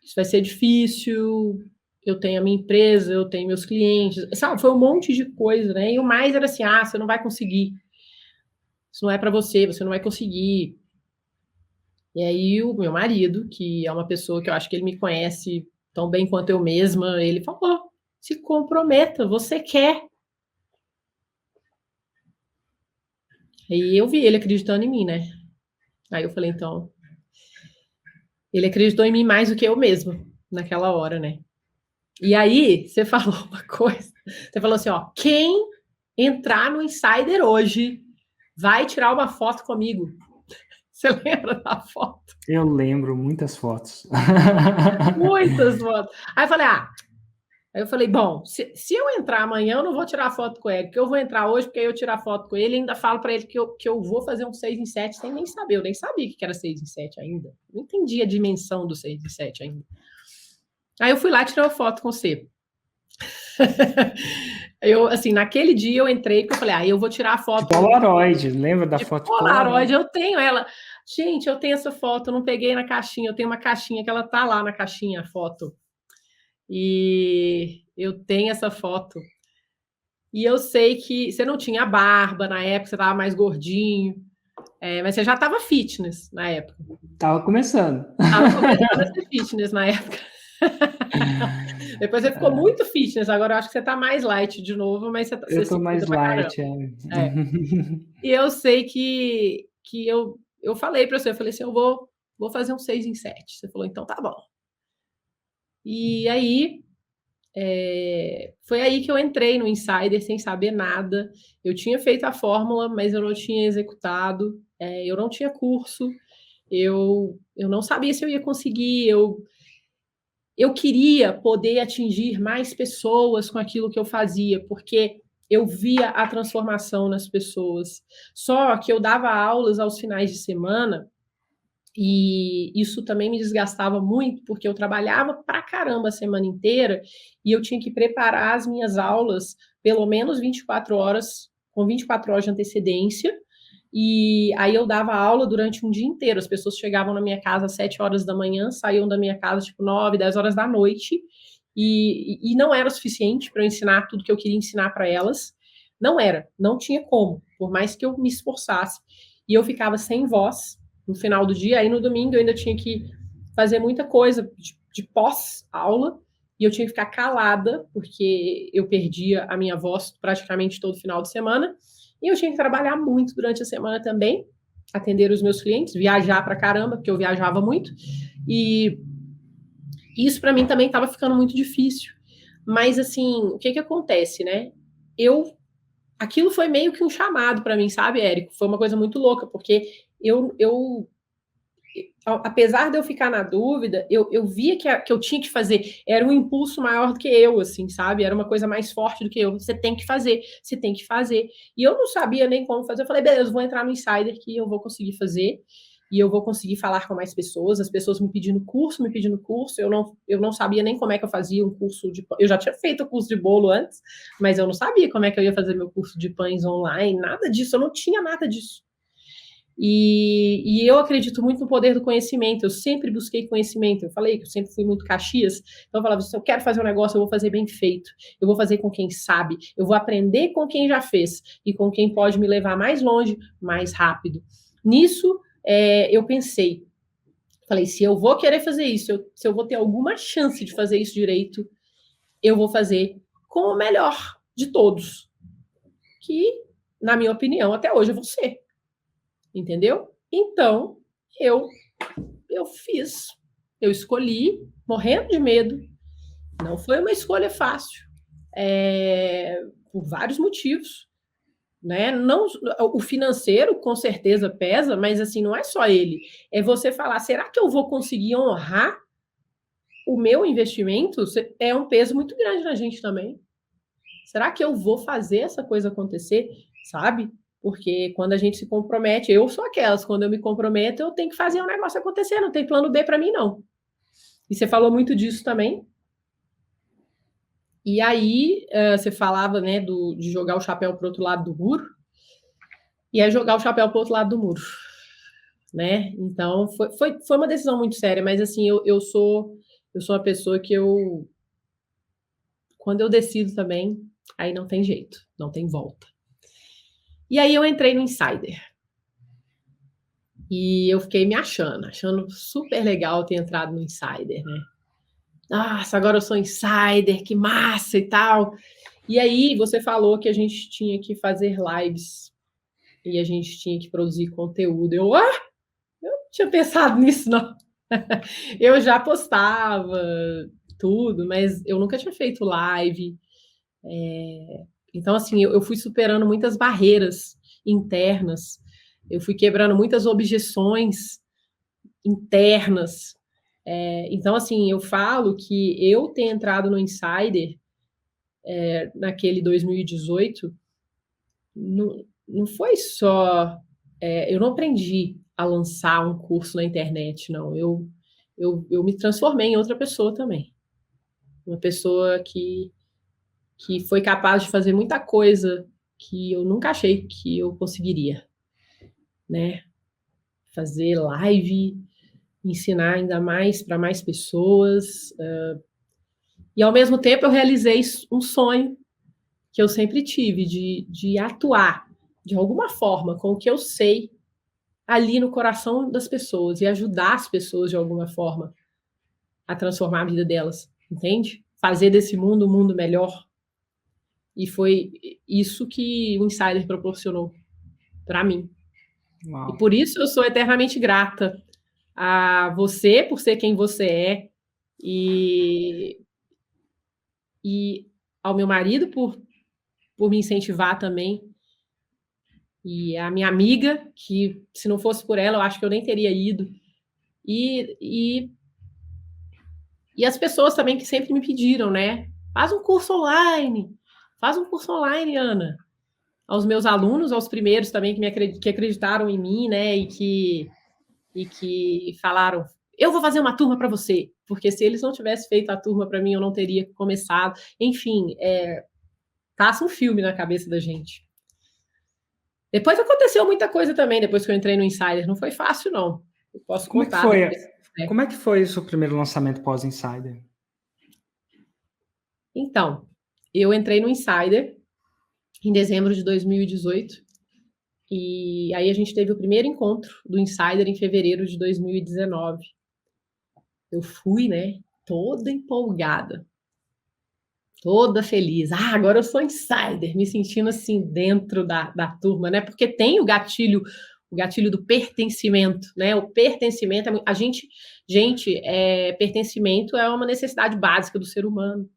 A: Isso vai ser difícil. Eu tenho a minha empresa, eu tenho meus clientes, sabe? Foi um monte de coisa, né? E o mais era assim: você não vai conseguir. Isso não é para você não vai conseguir. E aí o meu marido, que é uma pessoa que eu acho que ele me conhece tão bem quanto eu mesma, ele falou: se comprometa, você quer. Aí eu vi ele acreditando em mim, né? Aí eu falei, então, ele acreditou em mim mais do que eu mesma naquela hora, né? E aí você falou uma coisa, você falou assim, ó, quem entrar no Insider hoje vai tirar uma foto comigo. Você lembra da foto?
B: Eu lembro muitas fotos.
A: Muitas fotos. Aí eu falei, bom, se eu entrar amanhã, eu não vou tirar foto com ele, porque eu vou entrar hoje, porque aí eu tirar foto com ele e ainda falo para ele que eu vou fazer um 6 em 7 sem nem saber. Eu nem sabia que era 6 em 7 ainda. Não entendi a dimensão do 6 em 7 ainda. Aí eu fui lá tirar uma foto com você. Eu, assim, naquele dia eu entrei, porque eu falei, eu vou tirar a
B: De
A: foto
B: Polaroid, lembra da
A: de
B: foto de
A: Polaroid,
B: Polaroid?
A: eu tenho ela. Gente, eu tenho essa foto, eu não peguei na caixinha, eu tenho uma caixinha que ela tá lá na caixinha, a foto. E eu tenho essa foto. E eu sei que você não tinha barba na época, você estava mais gordinho, mas você já estava fitness na época.
B: Tava começando.
A: Estava começando a ser fitness na época. Depois você ficou muito fitness, agora eu acho que você está mais light de novo, mas você
B: Eu tô
A: se cuida
B: mais
A: pra caramba.
B: light.
A: E eu sei que eu falei para você, eu falei assim, eu vou fazer um 6 em 7. Você falou, então tá bom. E aí foi aí que eu entrei no Insider sem saber nada. Eu tinha feito a fórmula, mas eu não tinha executado. Eu não tinha curso. Eu não sabia se eu ia conseguir. Eu queria poder atingir mais pessoas com aquilo que eu fazia, porque eu via a transformação nas pessoas. Só que eu dava aulas aos finais de semana e isso também me desgastava muito, porque eu trabalhava pra caramba a semana inteira e eu tinha que preparar as minhas aulas pelo menos 24 horas, com 24 horas de antecedência. E aí eu dava aula durante um dia inteiro. As pessoas chegavam na minha casa às 7 horas da manhã, saíam da minha casa tipo 9, 10 horas da noite. E não era o suficiente para eu ensinar tudo que eu queria ensinar para elas. Não era, não tinha como, por mais que eu me esforçasse. E eu ficava sem voz no final do dia. Aí no domingo eu ainda tinha que fazer muita coisa de pós-aula e eu tinha que ficar calada, porque eu perdia a minha voz praticamente todo final de semana. E eu tinha que trabalhar muito durante a semana também, atender os meus clientes, viajar para caramba, porque eu viajava muito. E isso para mim também estava ficando muito difícil. Mas assim, o que acontece, né? Aquilo foi meio que um chamado para mim, sabe, Érico? Foi uma coisa muito louca, porque eu apesar de eu ficar na dúvida, eu via que eu tinha que fazer. Era um impulso maior do que eu, assim, sabe? Era uma coisa mais forte do que eu. Você tem que fazer, você tem que fazer. E eu não sabia nem como fazer. Eu falei, beleza, eu vou entrar no Insider que eu vou conseguir fazer. E eu vou conseguir falar com mais pessoas, as pessoas me pedindo curso, eu não sabia nem como é que eu fazia um curso de pão. Eu já tinha feito o curso de bolo antes, mas eu não sabia como é que eu ia fazer meu curso de pães online, nada disso, eu não tinha nada disso. E eu acredito muito no poder do conhecimento, eu sempre busquei conhecimento, eu falei que eu sempre fui muito Caxias, então eu falava, se eu quero fazer um negócio, eu vou fazer bem feito, eu vou fazer com quem sabe, eu vou aprender com quem já fez, e com quem pode me levar mais longe, mais rápido. Nisso, eu pensei, falei, se eu vou querer fazer isso, se eu vou ter alguma chance de fazer isso direito, eu vou fazer com o melhor de todos, que, na minha opinião, até hoje é você. Entendeu? Então, eu fiz, eu escolhi, morrendo de medo. Não foi uma escolha fácil, por vários motivos, né? Não, o financeiro com certeza pesa, mas assim não é só ele. É você falar, será que eu vou conseguir honrar o meu investimento? É um peso muito grande na gente também. Será que eu vou fazer essa coisa acontecer? Sabe? Porque quando a gente se compromete, eu sou aquelas, quando eu me comprometo, eu tenho que fazer o negócio acontecer, não tem plano B para mim, não. E você falou muito disso também. E aí, você falava, né, de jogar o chapéu para o outro lado do muro, e é jogar o chapéu para o outro lado do muro, né? Então, foi uma decisão muito séria, mas assim, eu sou uma pessoa que quando eu decido também, aí não tem jeito, não tem volta. E aí eu entrei no Insider. E eu fiquei me achando super legal ter entrado no Insider, né? Nossa, agora eu sou Insider, que massa e tal. E aí você falou que a gente tinha que fazer lives e a gente tinha que produzir conteúdo. Eu não tinha pensado nisso, não. Eu já postava tudo, mas eu nunca tinha feito live. Então, assim, eu fui superando muitas barreiras internas, eu fui quebrando muitas objeções internas. Então, assim, eu falo que eu ter entrado no Insider naquele 2018 não foi só. Eu não aprendi a lançar um curso na internet, não. Eu me transformei em outra pessoa também. Uma pessoa que foi capaz de fazer muita coisa que eu nunca achei que eu conseguiria, né? Fazer live, ensinar ainda mais para mais pessoas. E, ao mesmo tempo, eu realizei um sonho que eu sempre tive, de atuar, de alguma forma, com o que eu sei, ali no coração das pessoas, e ajudar as pessoas, de alguma forma, a transformar a vida delas, entende? Fazer desse mundo um mundo melhor. E foi isso que o Insider proporcionou para mim.
B: Uau.
A: E por isso eu sou eternamente grata a você, por ser quem você é, e ao meu marido por me incentivar também, e a minha amiga, que se não fosse por ela, eu acho que eu nem teria ido, e as pessoas também que sempre me pediram, né? Faz um curso online, Ana. Aos meus alunos, aos primeiros também que acreditaram em mim, né? E que falaram, eu vou fazer uma turma para você, porque se eles não tivessem feito a turma para mim, eu não teria começado. Enfim, passa um filme na cabeça da gente. Depois aconteceu muita coisa também, depois que eu entrei no Insider. Não foi fácil, não. Eu posso contar depois.
B: Como é que foi o seu primeiro lançamento pós-Insider?
A: Então, eu entrei no Insider em dezembro de 2018. E aí a gente teve o primeiro encontro do Insider em fevereiro de 2019. Eu fui, né, toda empolgada, toda feliz. Agora eu sou Insider, me sentindo assim dentro da turma, né? Porque tem o gatilho do pertencimento, né? O pertencimento, pertencimento é uma necessidade básica do ser humano,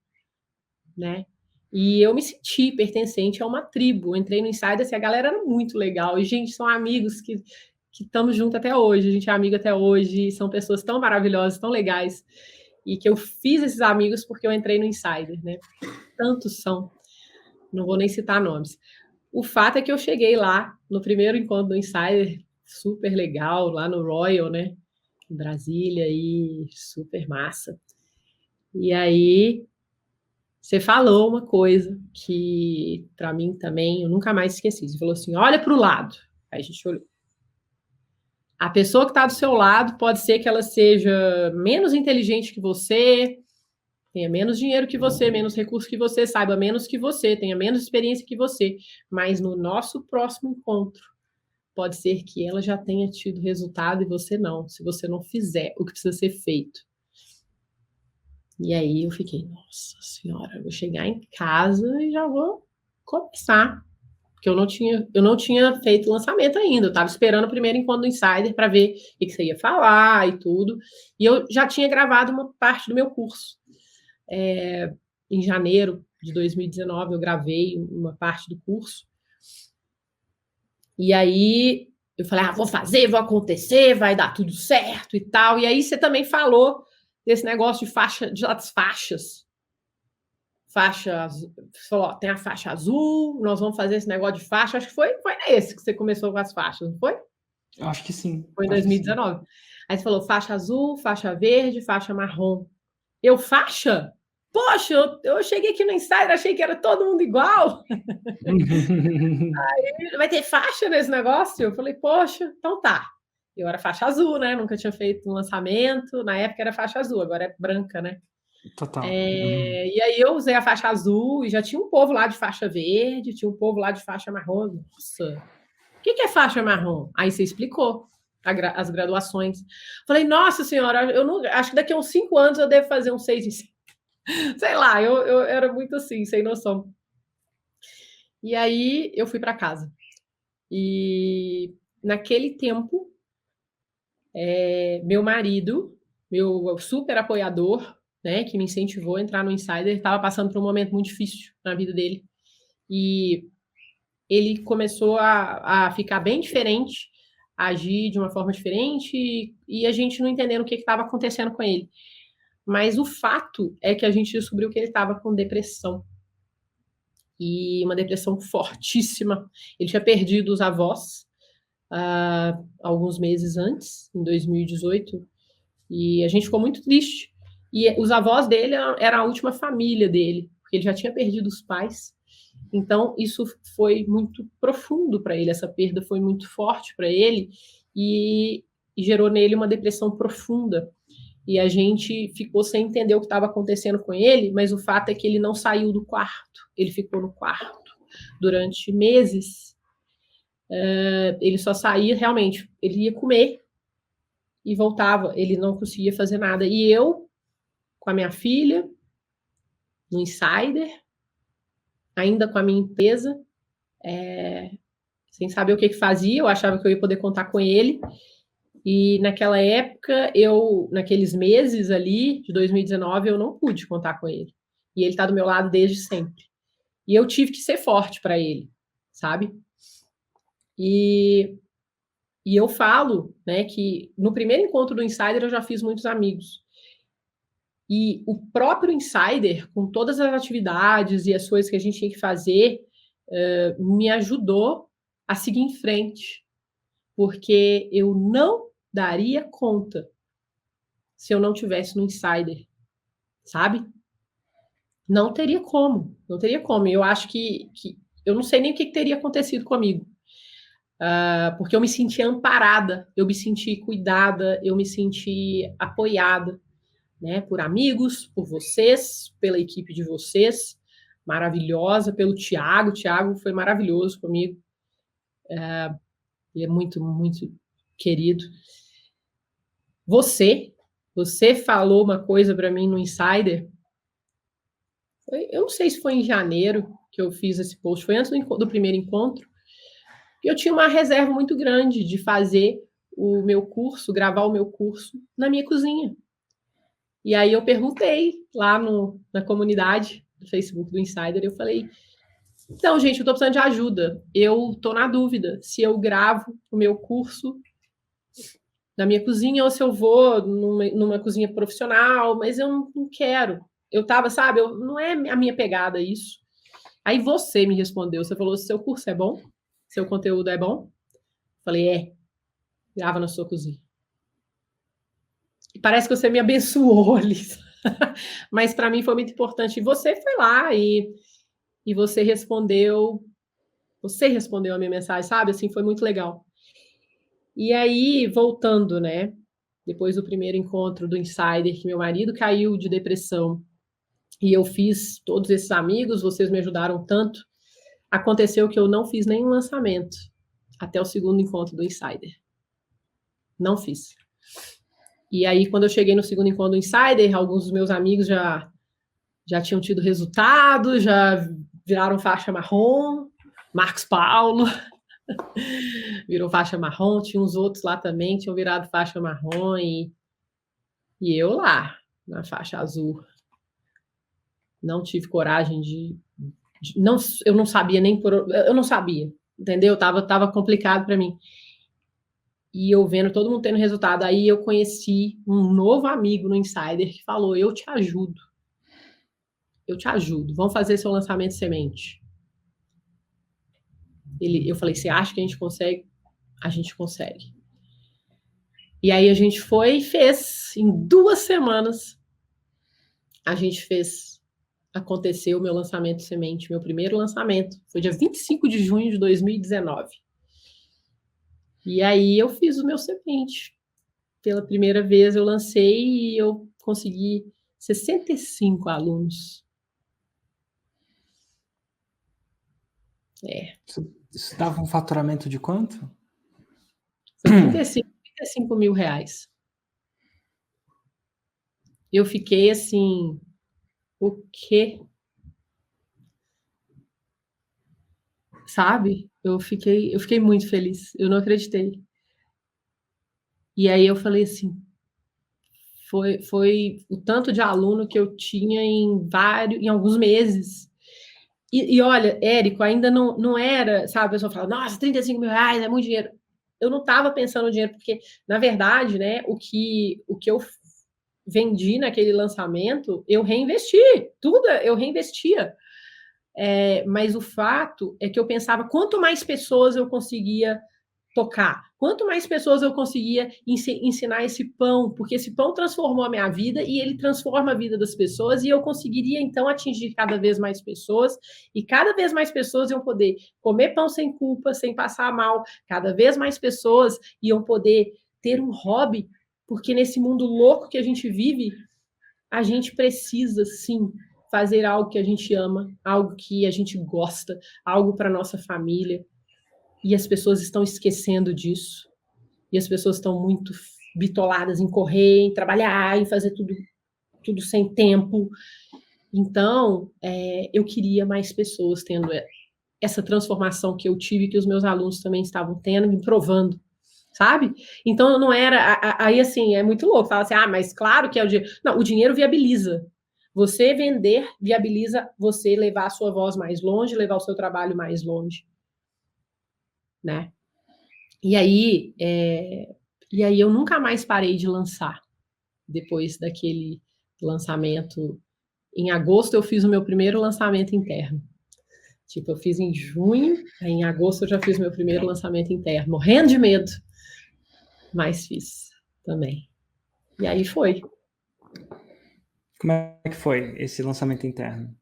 A: né? E eu me senti pertencente a uma tribo. Eu entrei no Insider, assim, a galera era muito legal. E, gente, são amigos que estamos juntos até hoje, a gente é amigo até hoje, são pessoas tão maravilhosas, tão legais, e que eu fiz esses amigos porque eu entrei no Insider, né? Tantos são, não vou nem citar nomes. O fato é que eu cheguei lá no primeiro encontro do Insider, super legal, lá no Royal, né? Em Brasília, e super massa. E aí, você falou uma coisa que, para mim também, eu nunca mais esqueci. Você falou assim: olha para o lado. Aí a gente olhou. A pessoa que está do seu lado pode ser que ela seja menos inteligente que você, tenha menos dinheiro que você, menos recursos que você, saiba menos que você, tenha menos experiência que você. Mas no nosso próximo encontro, pode ser que ela já tenha tido resultado e você não, se você não fizer o que precisa ser feito. E aí eu fiquei, nossa senhora, eu vou chegar em casa e já vou começar. Porque eu não tinha feito lançamento ainda, eu estava esperando o primeiro encontro do Insider para ver o que você ia falar e tudo. E eu já tinha gravado uma parte do meu curso. Em janeiro de 2019, eu gravei uma parte do curso. E aí eu falei, vou fazer, vou acontecer, vai dar tudo certo e tal. E aí você também falou desse negócio de das faixas. Faixa azul, você falou, tem a faixa azul, nós vamos fazer esse negócio de faixa. Acho que foi nesse que você começou com as faixas, não foi?
B: Acho que sim.
A: Foi em 2019. Aí você falou faixa azul, faixa verde, faixa marrom. Eu, faixa? Poxa, eu cheguei aqui no Insider, achei que era todo mundo igual. Aí, vai ter faixa nesse negócio? Eu falei, poxa, então tá. Eu era faixa azul, né? Nunca tinha feito um lançamento. Na época era faixa azul, agora é branca, né?
B: Total.
A: E aí eu usei a faixa azul e já tinha um povo lá de faixa verde, tinha um povo lá de faixa marrom. Nossa, o que é faixa marrom? Aí você explicou as graduações. Falei, nossa senhora, eu não, acho que daqui a uns 5 anos eu devo fazer um 6 em 6. Sei lá, eu era muito assim, sem noção. E aí eu fui para casa. E naquele tempo, meu marido, meu super apoiador, né, que me incentivou a entrar no Insider, estava passando por um momento muito difícil na vida dele. E ele começou a ficar bem diferente, a agir de uma forma diferente, e a gente não entendendo o que estava acontecendo com ele. Mas o fato é que a gente descobriu que ele estava com depressão. E uma depressão fortíssima. Ele tinha perdido os avós alguns meses antes, em 2018, e a gente ficou muito triste. E os avós dele eram a última família dele, porque ele já tinha perdido os pais. Então, isso foi muito profundo para ele, essa perda foi muito forte para ele e gerou nele uma depressão profunda. E a gente ficou sem entender o que estava acontecendo com ele, mas o fato é que ele não saiu do quarto, ele ficou no quarto durante meses. Ele só saía, realmente, ele ia comer e voltava, ele não conseguia fazer nada. E eu, com a minha filha, no Insider, ainda com a minha empresa, sem saber o que fazia, eu achava que eu ia poder contar com ele. E naquela época, naqueles meses ali de 2019, eu não pude contar com ele. E ele está do meu lado desde sempre. E eu tive que ser forte para ele, sabe? E eu falo, né, que no primeiro encontro do Insider eu já fiz muitos amigos. E o próprio Insider, com todas as atividades e as coisas que a gente tinha que fazer, me ajudou a seguir em frente. Porque eu não daria conta se eu não tivesse no Insider, sabe? Não teria como, não teria como. Eu acho que eu não sei nem o que teria acontecido comigo, porque eu me senti amparada, eu me senti cuidada, eu me senti apoiada, né? Por amigos, por vocês, pela equipe de vocês, maravilhosa, pelo Thiago. O Thiago foi maravilhoso comigo. Ele é muito, muito querido. Você falou uma coisa para mim no Insider. Eu não sei se foi em janeiro que eu fiz esse post, foi antes do primeiro encontro. Eu tinha uma reserva muito grande de fazer o meu curso, gravar o meu curso na minha cozinha. E aí eu perguntei lá na comunidade do Facebook do Insider, eu falei, então, gente, eu estou precisando de ajuda. Eu estou na dúvida se eu gravo o meu curso na minha cozinha ou se eu vou numa cozinha profissional, mas eu não quero. Eu tava, sabe, não é a minha pegada isso. Aí você me respondeu, você falou, seu curso é bom? Seu conteúdo é bom? Falei, grava na sua cozinha. E parece que você me abençoou, Liz. Mas para mim foi muito importante. E você foi lá e você respondeu a minha mensagem, sabe? Assim, foi muito legal. E aí, voltando, né? Depois do primeiro encontro do Insider, que meu marido caiu de depressão e eu fiz todos esses amigos, vocês me ajudaram tanto. Aconteceu que eu não fiz nenhum lançamento até o segundo encontro do Insider. Não fiz. E aí, quando eu cheguei no segundo encontro do Insider, alguns dos meus amigos já tinham tido resultado, já viraram faixa marrom, Marcos Paulo virou faixa marrom, tinha uns outros lá também, tinham virado faixa marrom e eu lá, na faixa azul. Não tive coragem não, eu não sabia nem eu não sabia, entendeu? Tava complicado para mim. E eu vendo todo mundo tendo resultado, aí eu conheci um novo amigo no Insider que falou: eu te ajudo. Vamos fazer seu lançamento semente. Eu falei: você acha que a gente consegue? A gente consegue. E aí a gente foi e fez. Em 2 semanas, a gente fez. Aconteceu o meu lançamento semente, meu primeiro lançamento. Foi dia 25 de junho de 2019. E aí eu fiz o meu semente. Pela primeira vez eu lancei e eu consegui 65 alunos.
C: Isso dava um faturamento de quanto?
A: Foi 35 mil reais. Eu fiquei assim, o quê? Sabe? Eu fiquei muito feliz. Eu não acreditei. E aí eu falei assim, foi o tanto de aluno que eu tinha em alguns meses. E olha, Érico, ainda não era, sabe? A pessoa fala, nossa, 35 mil reais é muito dinheiro. Eu não estava pensando no dinheiro, porque, na verdade, né, o que eu vendi naquele lançamento, eu reinvesti. Tudo eu reinvestia. Mas o fato é que eu pensava, quanto mais pessoas eu conseguia tocar, quanto mais pessoas eu conseguia ensinar esse pão, porque esse pão transformou a minha vida e ele transforma a vida das pessoas, e eu conseguiria então atingir cada vez mais pessoas, e cada vez mais pessoas iam poder comer pão sem culpa, sem passar mal, cada vez mais pessoas iam poder ter um hobby, porque nesse mundo louco que a gente vive, a gente precisa sim fazer algo que a gente ama, algo que a gente gosta, algo para nossa família. E as pessoas estão esquecendo disso. E as pessoas estão muito bitoladas em correr, em trabalhar, em fazer tudo sem tempo. Então, eu queria mais pessoas tendo essa transformação que eu tive, que os meus alunos também estavam tendo, me provando, sabe? Então, não era... Aí, assim, é muito louco. Fala assim, mas claro que é o dinheiro. Não, o dinheiro viabiliza. Você vender viabiliza você levar a sua voz mais longe, levar o seu trabalho mais longe. Né? E aí eu nunca mais parei de lançar. Depois daquele lançamento, em agosto eu fiz o meu primeiro lançamento interno. Tipo, eu fiz em junho, aí em agosto eu já fiz o meu primeiro lançamento interno, morrendo de medo, mas fiz também. E aí foi.
C: Como é que foi esse lançamento interno?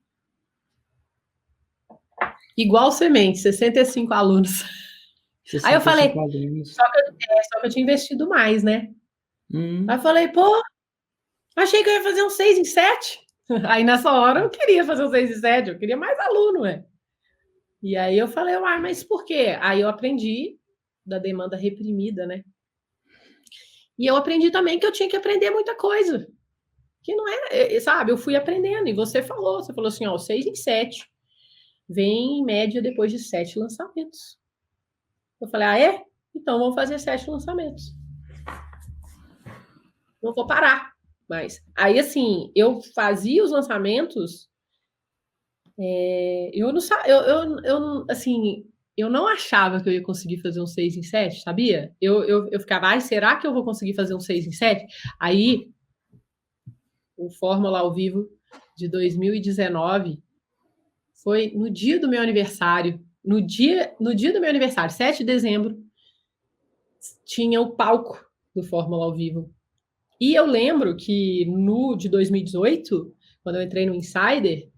A: Igual semente, 65 alunos. Aí eu falei, só que eu tinha investido mais, né? Aí eu falei, pô, achei que eu ia fazer um 6 em 7. Aí nessa hora eu queria fazer um 6 em 7, eu queria mais aluno, né? E aí eu falei, mas por quê? Aí eu aprendi da demanda reprimida, né? E eu aprendi também que eu tinha que aprender muita coisa. Que não é, sabe, eu fui aprendendo. E você falou assim, ó, 6 em 7. Vem em média depois de 7 lançamentos. Eu falei, então vamos fazer 7 lançamentos. Não vou parar. Mas aí, assim, eu fazia os lançamentos, eu não, assim, eu não achava que eu ia conseguir fazer um 6 em 7, sabia? Eu ficava, ai, será que eu vou conseguir fazer um 6 em 7? Aí, o Fórmula ao Vivo de 2019 foi no dia do meu aniversário. No dia do meu aniversário, 7 de dezembro, tinha o palco do Fórmula ao Vivo. E eu lembro que no de 2018, quando eu entrei no Insider,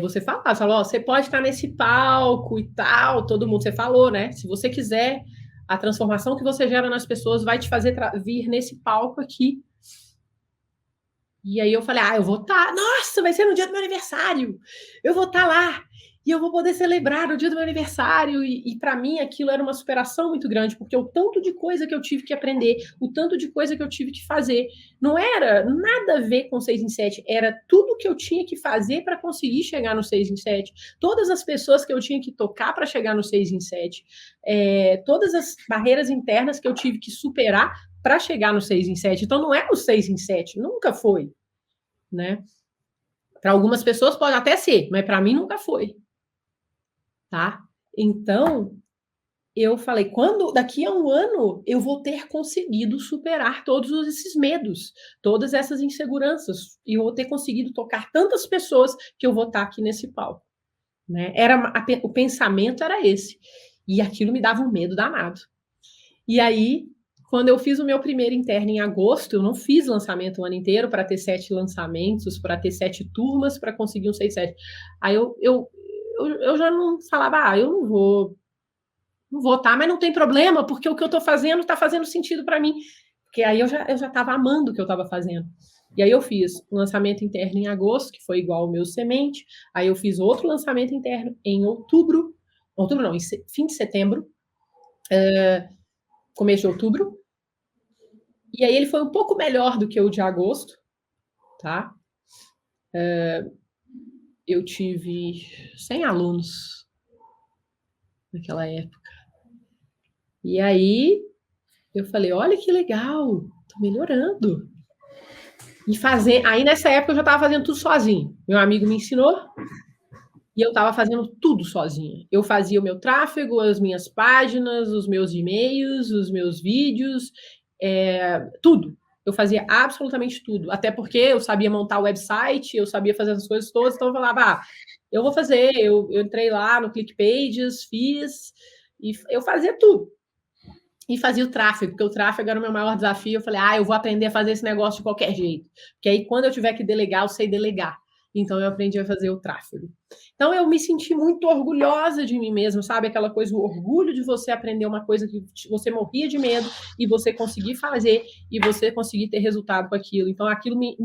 A: você falou, ó, você pode estar nesse palco e tal, todo mundo, você falou, né? Se você quiser, a transformação que você gera nas pessoas vai te fazer vir nesse palco aqui. E aí eu falei, eu vou estar, nossa, vai ser no dia do meu aniversário, eu vou estar lá, e eu vou poder celebrar o dia do meu aniversário, e para mim aquilo era uma superação muito grande, porque o tanto de coisa que eu tive que aprender, o tanto de coisa que eu tive que fazer, não era nada a ver com 6 em 7, era tudo que eu tinha que fazer para conseguir chegar no 6 em 7, todas as pessoas que eu tinha que tocar para chegar no 6 em 7, todas as barreiras internas que eu tive que superar para chegar no 6 em 7. Então, não é o 6 em 7, nunca foi, né? Para algumas pessoas pode até ser, mas para mim nunca foi, tá? Então, eu falei, daqui a um ano eu vou ter conseguido superar todos esses medos, todas essas inseguranças, e eu vou ter conseguido tocar tantas pessoas que eu vou estar aqui nesse palco, né? O pensamento era esse, e aquilo me dava um medo danado. E aí, quando eu fiz o meu primeiro interno em agosto, eu não fiz lançamento o ano inteiro para ter 7 lançamentos, para ter 7 turmas, para conseguir um 6-7. Aí eu já não falava, eu não vou tá, mas não tem problema, porque o que eu estou fazendo está fazendo sentido para mim. Porque aí eu já estava amando o que eu estava fazendo. E aí eu fiz um lançamento interno em agosto, que foi igual ao meu semente. Aí eu fiz outro lançamento interno em outubro não, em fim de setembro, começo de outubro. E aí ele foi um pouco melhor do que o de agosto, tá? Eu tive 100 alunos naquela época. E aí eu falei, olha que legal, tô melhorando. Aí nessa época eu já estava fazendo tudo sozinho. Meu amigo me ensinou e eu estava fazendo tudo sozinha. Eu fazia o meu tráfego, as minhas páginas, os meus e-mails, os meus vídeos, tudo. Eu fazia absolutamente tudo. Até porque eu sabia montar o website, eu sabia fazer essas coisas todas, então eu falava, eu vou fazer. Eu entrei lá no ClickPages, fiz, e eu fazia tudo. E fazia o tráfego, porque o tráfego era o meu maior desafio. Eu falei, eu vou aprender a fazer esse negócio de qualquer jeito. Porque aí, quando eu tiver que delegar, eu sei delegar. Então, eu aprendi a fazer o tráfego. Então, eu me senti muito orgulhosa de mim mesma, sabe? Aquela coisa, o orgulho de você aprender uma coisa que você morria de medo e você conseguir fazer e você conseguir ter resultado com aquilo. Então, aquilo me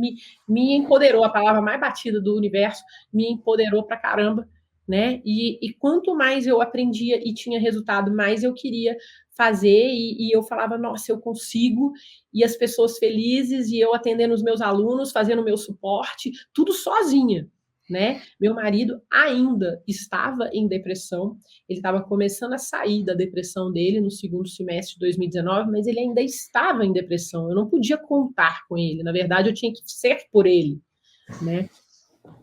A: empoderou. A palavra mais batida do universo me empoderou pra caramba, né? E quanto mais eu aprendia e tinha resultado, mais eu queria fazer, e eu falava, nossa, eu consigo, e as pessoas felizes, e eu atendendo os meus alunos, fazendo o meu suporte, tudo sozinha, né? Meu marido ainda estava em depressão, ele estava começando a sair da depressão dele no segundo semestre de 2019, mas ele ainda estava em depressão, eu não podia contar com ele, na verdade eu tinha que ser por ele, né?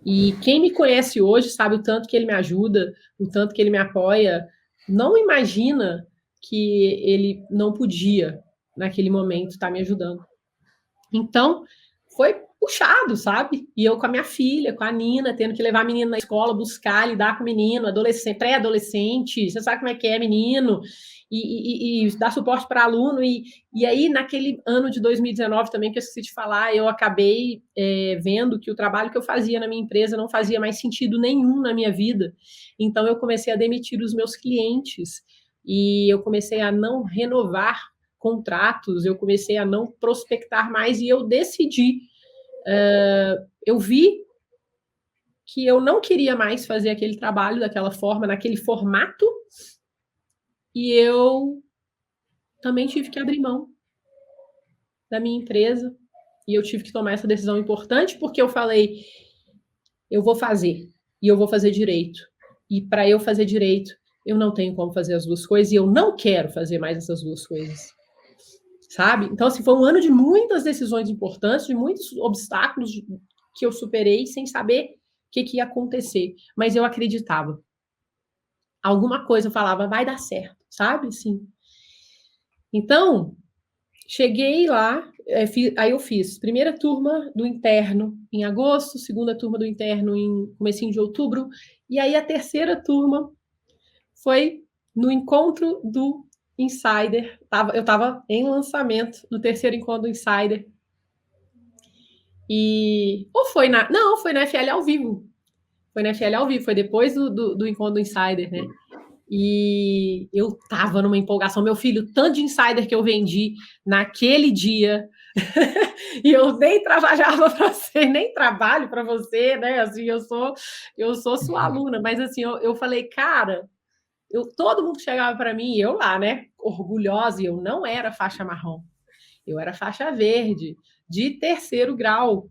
A: E quem me conhece hoje sabe o tanto que ele me ajuda, o tanto que ele me apoia, não imagina que ele não podia, naquele momento, estar me ajudando. Então, foi puxado, sabe? E eu com a minha filha, com a Nina, tendo que levar a menina na escola, buscar, lidar com o menino, pré-adolescente, você sabe como é que é, menino, e dar suporte para aluno. E aí, naquele ano de 2019 também, que eu esqueci de falar, eu acabei vendo que o trabalho que eu fazia na minha empresa não fazia mais sentido nenhum na minha vida. Então, eu comecei a demitir os meus clientes, e eu comecei a não renovar contratos, eu comecei a não prospectar mais, e eu decidi, eu vi que eu não queria mais fazer aquele trabalho daquela forma, naquele formato, e eu também tive que abrir mão da minha empresa, e eu tive que tomar essa decisão importante, porque eu falei, eu vou fazer, e eu vou fazer direito, e para eu fazer direito, eu não tenho como fazer as duas coisas, e eu não quero fazer mais essas duas coisas, sabe? Então, assim, foi um ano de muitas decisões importantes, de muitos obstáculos que eu superei sem saber o que ia acontecer, mas eu acreditava. alguma coisa eu falava, vai dar certo, sabe? Assim. Então, cheguei lá, aí eu fiz primeira turma do interno em agosto, segunda turma do interno em comecinho de outubro, e aí a terceira turma foi no encontro do Insider. Eu estava em lançamento no terceiro encontro do Insider. Foi na FL ao vivo. Foi na FL ao vivo, foi depois do encontro do Insider, né? E eu tava numa empolgação. Meu filho, tanto de Insider que eu vendi naquele dia. E eu nem trabalhava para você, nem trabalho para você, né? Assim, eu sou sua aluna, mas assim, eu falei, cara, todo mundo chegava para mim, e eu lá, né? Orgulhosa, e eu não era faixa marrom, eu era faixa verde, de terceiro grau.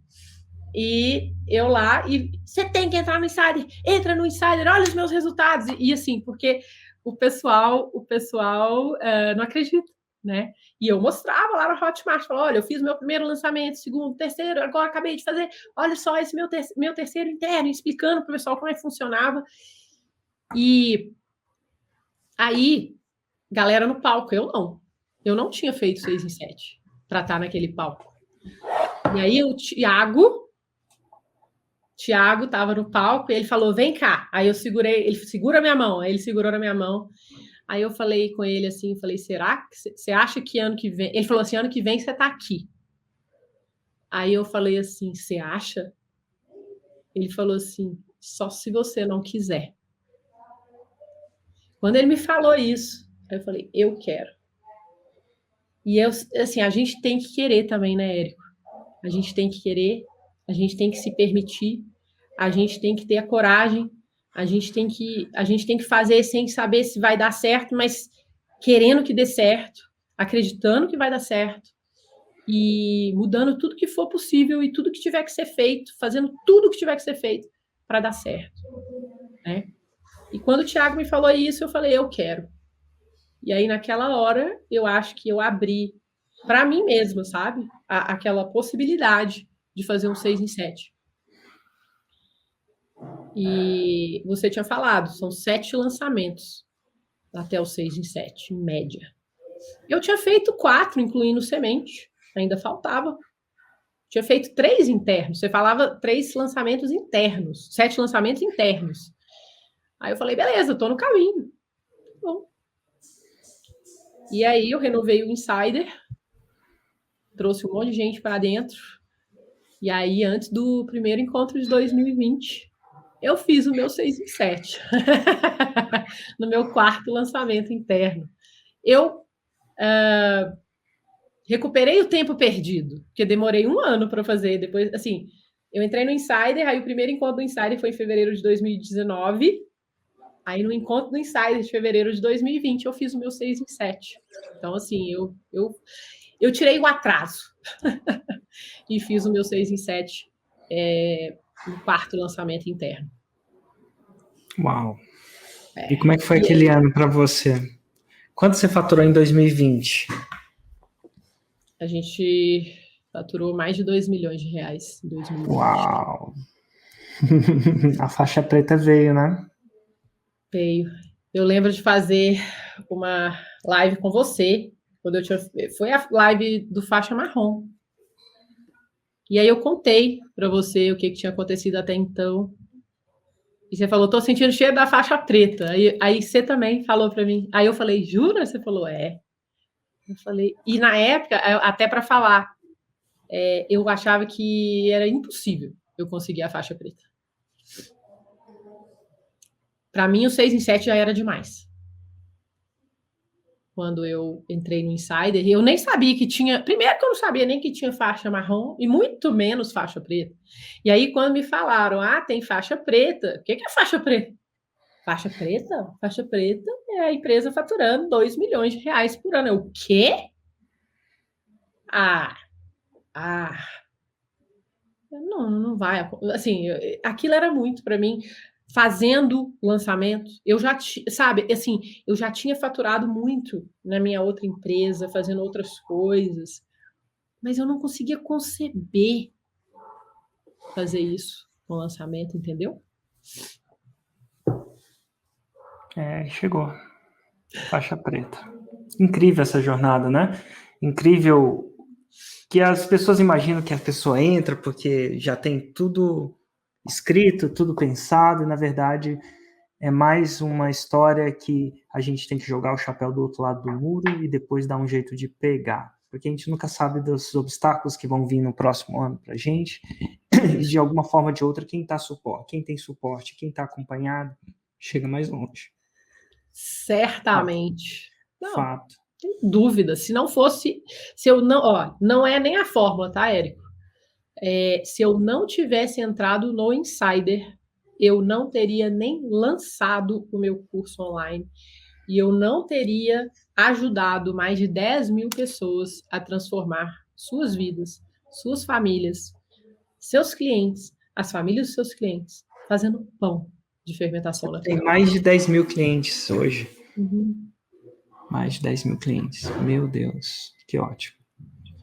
A: E eu lá, e você tem que entrar no Insider, entra no Insider, olha os meus resultados. E assim, porque o pessoal não acredita, né? E eu mostrava lá no Hotmart, falava, olha, eu fiz meu primeiro lançamento, segundo, terceiro, agora acabei de fazer, olha só esse meu terceiro interno, explicando para o pessoal como é que funcionava. E aí, galera no palco, eu não tinha feito 6 em 7 para estar naquele palco. E aí o Thiago estava no palco e ele falou, vem cá. Aí eu segurei, ele segura minha mão, aí ele segurou na minha mão. Aí eu falei com ele assim, falei, será que você acha que ano que vem... Ele falou assim, ano que vem você tá aqui. Aí eu falei assim, você acha? Ele falou assim, só se você não quiser. Quando ele me falou isso, eu falei, eu quero. E eu, assim, a gente tem que querer também, né, Érico? A gente tem que querer, a gente tem que se permitir, a gente tem que ter a coragem, a gente tem que fazer sem saber se vai dar certo, mas querendo que dê certo, acreditando que vai dar certo e mudando tudo que for possível e tudo que tiver que ser feito, fazendo tudo que tiver que ser feito para dar certo, né? E quando o Thiago me falou isso, eu falei, eu quero. E aí, naquela hora, eu acho que eu abri para mim mesma, sabe? Aquela possibilidade de fazer um 6 em 7. E você tinha falado, são 7 lançamentos até o 6 em 7, em média. Eu tinha feito 4, incluindo semente, ainda faltava. Tinha feito 3 internos. Você falava 3 lançamentos internos, 7 lançamentos internos. Aí eu falei, beleza, estou no caminho. Bom. E aí eu renovei o Insider, trouxe um monte de gente para dentro. E aí, antes do primeiro encontro de 2020, eu fiz o meu 6 em 7. No meu quarto lançamento interno. Eu recuperei o tempo perdido, porque demorei 1 ano para fazer. Depois, assim, eu entrei no Insider, aí o primeiro encontro do Insider foi em fevereiro de 2019. Aí no encontro do Insider de fevereiro de 2020, eu fiz o meu 6 em 7. Então, assim, eu tirei o atraso e fiz o meu 6 em 7 no quarto lançamento interno.
C: Uau! E como é que foi aquele ano para você? Quanto você faturou em 2020?
A: A gente faturou mais de 2 milhões de reais em 2020.
C: Uau! A faixa preta veio, né?
A: Veio. Eu lembro de fazer uma live com você, foi a live do faixa marrom. E aí eu contei para você o que tinha acontecido até então. E você falou, tô sentindo cheiro da faixa preta. Aí você também falou para mim. Aí eu falei, jura? Você falou, é. Eu falei, e na época, até para falar, eu achava que era impossível eu conseguir a faixa preta. Para mim, o 6 em 7 já era demais. Quando eu entrei no Insider, eu nem sabia que tinha... Primeiro que eu não sabia nem que tinha faixa marrom e muito menos faixa preta. E aí, quando me falaram, tem faixa preta. O que é faixa preta? Faixa preta? Faixa preta é a empresa faturando 2 milhões de reais por ano. O quê? Não vai. Assim, aquilo era muito para mim. Fazendo lançamento, eu já sabe, assim, eu já tinha faturado muito na minha outra empresa, fazendo outras coisas, mas eu não conseguia conceber fazer isso no lançamento, entendeu?
C: Chegou. Faixa preta. Incrível essa jornada, né? Incrível que as pessoas imaginam que a pessoa entra porque já tem tudo escrito, tudo pensado, e na verdade é mais uma história que a gente tem que jogar o chapéu do outro lado do muro e depois dar um jeito de pegar. Porque a gente nunca sabe dos obstáculos que vão vir no próximo ano pra gente. E de alguma forma ou de outra, quem tem suporte, quem está acompanhado, chega mais longe.
A: Certamente.
C: Fato.
A: Não tem dúvida. Se não fosse, se eu não, não é nem a fórmula, tá, Érico? Se eu não tivesse entrado no Insider, eu não teria nem lançado o meu curso online e eu não teria ajudado mais de 10 mil pessoas a transformar suas vidas, suas famílias, seus clientes, as famílias dos seus clientes, fazendo pão de fermentação natural.
C: Tem mais de 10 mil clientes hoje.
A: Uhum.
C: Mais de 10 mil clientes. Meu Deus, que ótimo.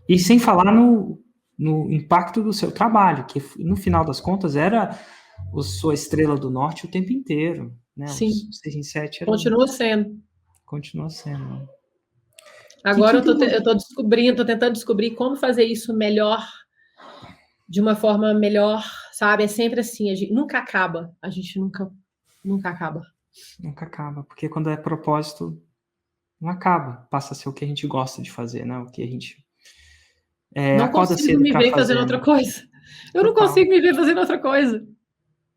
C: E sem falar no impacto do seu trabalho, que no final das contas era sua estrela do norte o tempo inteiro. Né?
A: Sim.
C: O 6 em 7 era...
A: Continua sendo.
C: Continua sendo.
A: Agora eu tô descobrindo, tô tentando descobrir como fazer isso melhor, de uma forma melhor, sabe? É sempre assim, a gente nunca acaba. A gente nunca acaba.
C: Nunca acaba, porque quando é propósito, não acaba. Passa a ser o que a gente gosta de fazer, né? O que a gente
A: não
C: acorda
A: consigo
C: cedo
A: me ver
C: fazer,
A: fazendo outra coisa. Eu não consigo me ver fazendo outra coisa.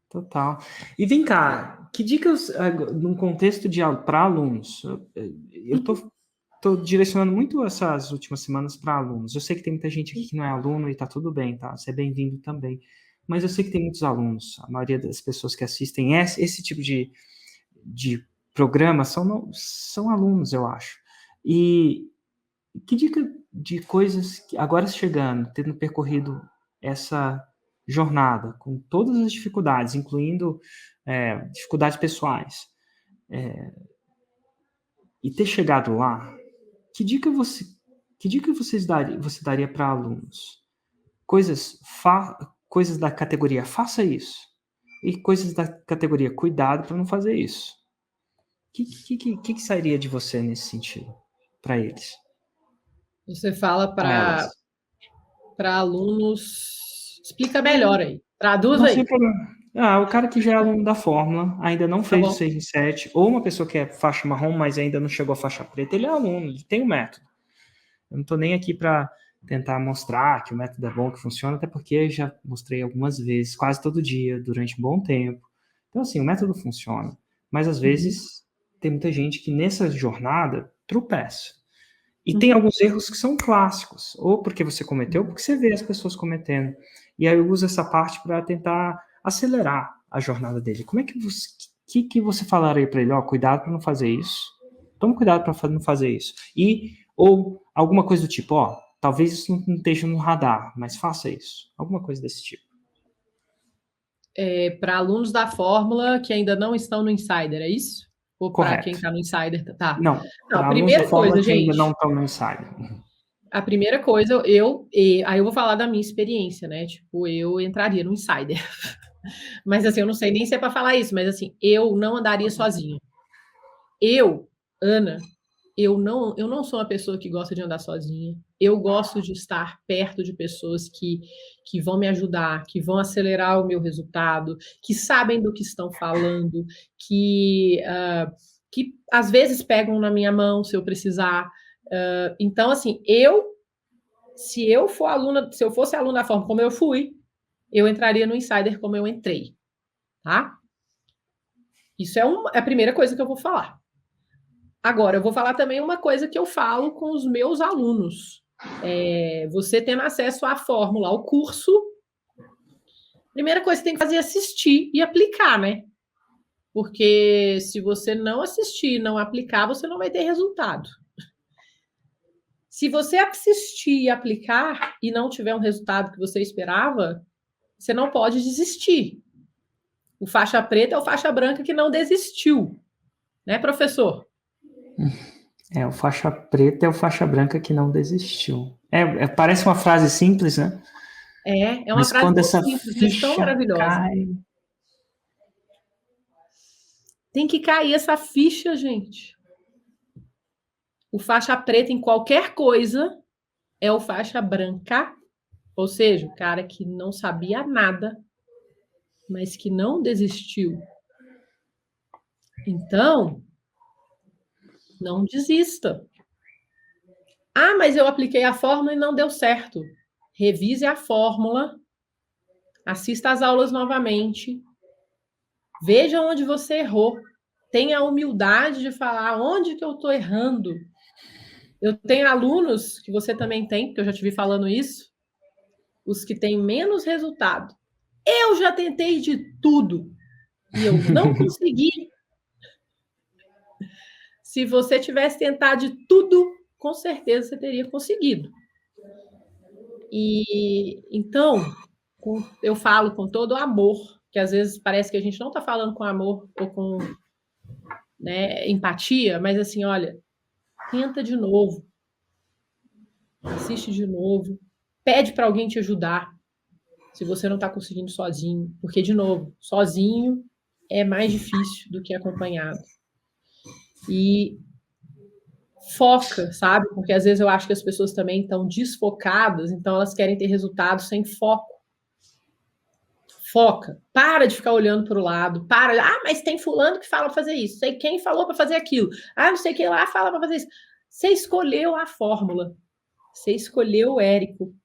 C: Total. E vem cá, que dicas, num contexto para alunos? Eu tô direcionando muito essas últimas semanas para alunos. Eu sei que tem muita gente aqui que não é aluno e tá tudo bem, tá? Você é bem-vindo também. Mas eu sei que tem muitos alunos. A maioria das pessoas que assistem esse tipo de programa são alunos, eu acho. E que dica de coisas que agora chegando, tendo percorrido essa jornada, com todas as dificuldades, incluindo dificuldades pessoais, e ter chegado lá, que dica você daria para alunos? Coisas da categoria faça isso, e coisas da categoria cuidado para não fazer isso. O que sairia de você nesse sentido, para eles?
A: Você fala para alunos... Explica melhor aí. Traduz
C: não
A: aí.
C: Sem problema. O cara que já é aluno da Fórmula, ainda não fez o 6 em 7, ou uma pessoa que é faixa marrom, mas ainda não chegou à faixa preta, ele é aluno, ele tem um método. Eu não estou nem aqui para tentar mostrar que o método é bom, que funciona, até porque já mostrei algumas vezes, quase todo dia, durante um bom tempo. Então, assim, o método funciona. Mas, às vezes, tem muita gente que nessa jornada tropeça. E tem alguns erros que são clássicos, ou porque você cometeu, ou porque você vê as pessoas cometendo. E aí eu uso essa parte para tentar acelerar a jornada dele. Como é que você falaria para ele? Cuidado para não fazer isso. Toma cuidado para não fazer isso. Ou alguma coisa do tipo, talvez isso não esteja no radar, mas faça isso. Alguma coisa desse tipo.
A: Para alunos da Fórmula que ainda não estão no Insider, é isso? Ou para quem está no Insider? Tá.
C: Não,
A: a primeira coisa, gente.
C: Ainda não estão no Insider.
A: A primeira coisa, aí eu vou falar da minha experiência, né? Tipo, eu entraria no Insider. Mas assim, eu não sei nem se é para falar isso, mas assim, eu não andaria sozinha. Ana, eu não sou uma pessoa que gosta de andar sozinha. Eu gosto de estar perto de pessoas que vão me ajudar, que vão acelerar o meu resultado, que sabem do que estão falando, que às vezes pegam na minha mão se eu precisar. Então, assim, se eu fosse aluna da Fórmula como eu fui, eu entraria no Insider como eu entrei, tá? Isso é a primeira coisa que eu vou falar. Agora, eu vou falar também uma coisa que eu falo com os meus alunos. Você tendo acesso à fórmula, ao curso, primeira coisa que você tem que fazer é assistir e aplicar, né? Porque se você não assistir, não aplicar, você não vai ter resultado. Se você assistir e aplicar e não tiver um resultado que você esperava, você não pode desistir. O faixa preta é o faixa branca que não desistiu. Né, professor?
C: O faixa preta é o faixa branca que não desistiu. Parece uma frase simples, né?
A: É uma frase
C: quando
A: tão
C: essa
A: simples,
C: ficha
A: tão maravilhosa.
C: cai...
A: Tem que cair essa ficha, gente. O faixa preta em qualquer coisa é o faixa branca, ou seja, o cara que não sabia nada, mas que não desistiu. Então, não desista. Ah, mas eu apliquei a fórmula e não deu certo. Revise a fórmula, assista às aulas novamente, veja onde você errou, tenha a humildade de falar onde que eu estou errando. Eu tenho alunos, que você também tem, porque eu já te vi falando isso, os que têm menos resultado. Eu já tentei de tudo e eu não consegui. Se você tivesse tentado de tudo, com certeza você teria conseguido. E então, eu falo com todo amor, que às vezes parece que a gente não está falando com amor ou com, né, empatia, mas assim, olha, tenta de novo, assiste de novo, pede para alguém te ajudar, se você não está conseguindo sozinho, porque, de novo, sozinho é mais difícil do que acompanhado. E foca, sabe? Porque às vezes eu acho que as pessoas também estão desfocadas, então elas querem ter resultados sem foco. Foca, para de ficar olhando para o lado, para, mas tem fulano que fala para fazer isso, sei quem falou para fazer aquilo, não sei quem lá fala para fazer isso. Você escolheu a fórmula, você escolheu o Érico.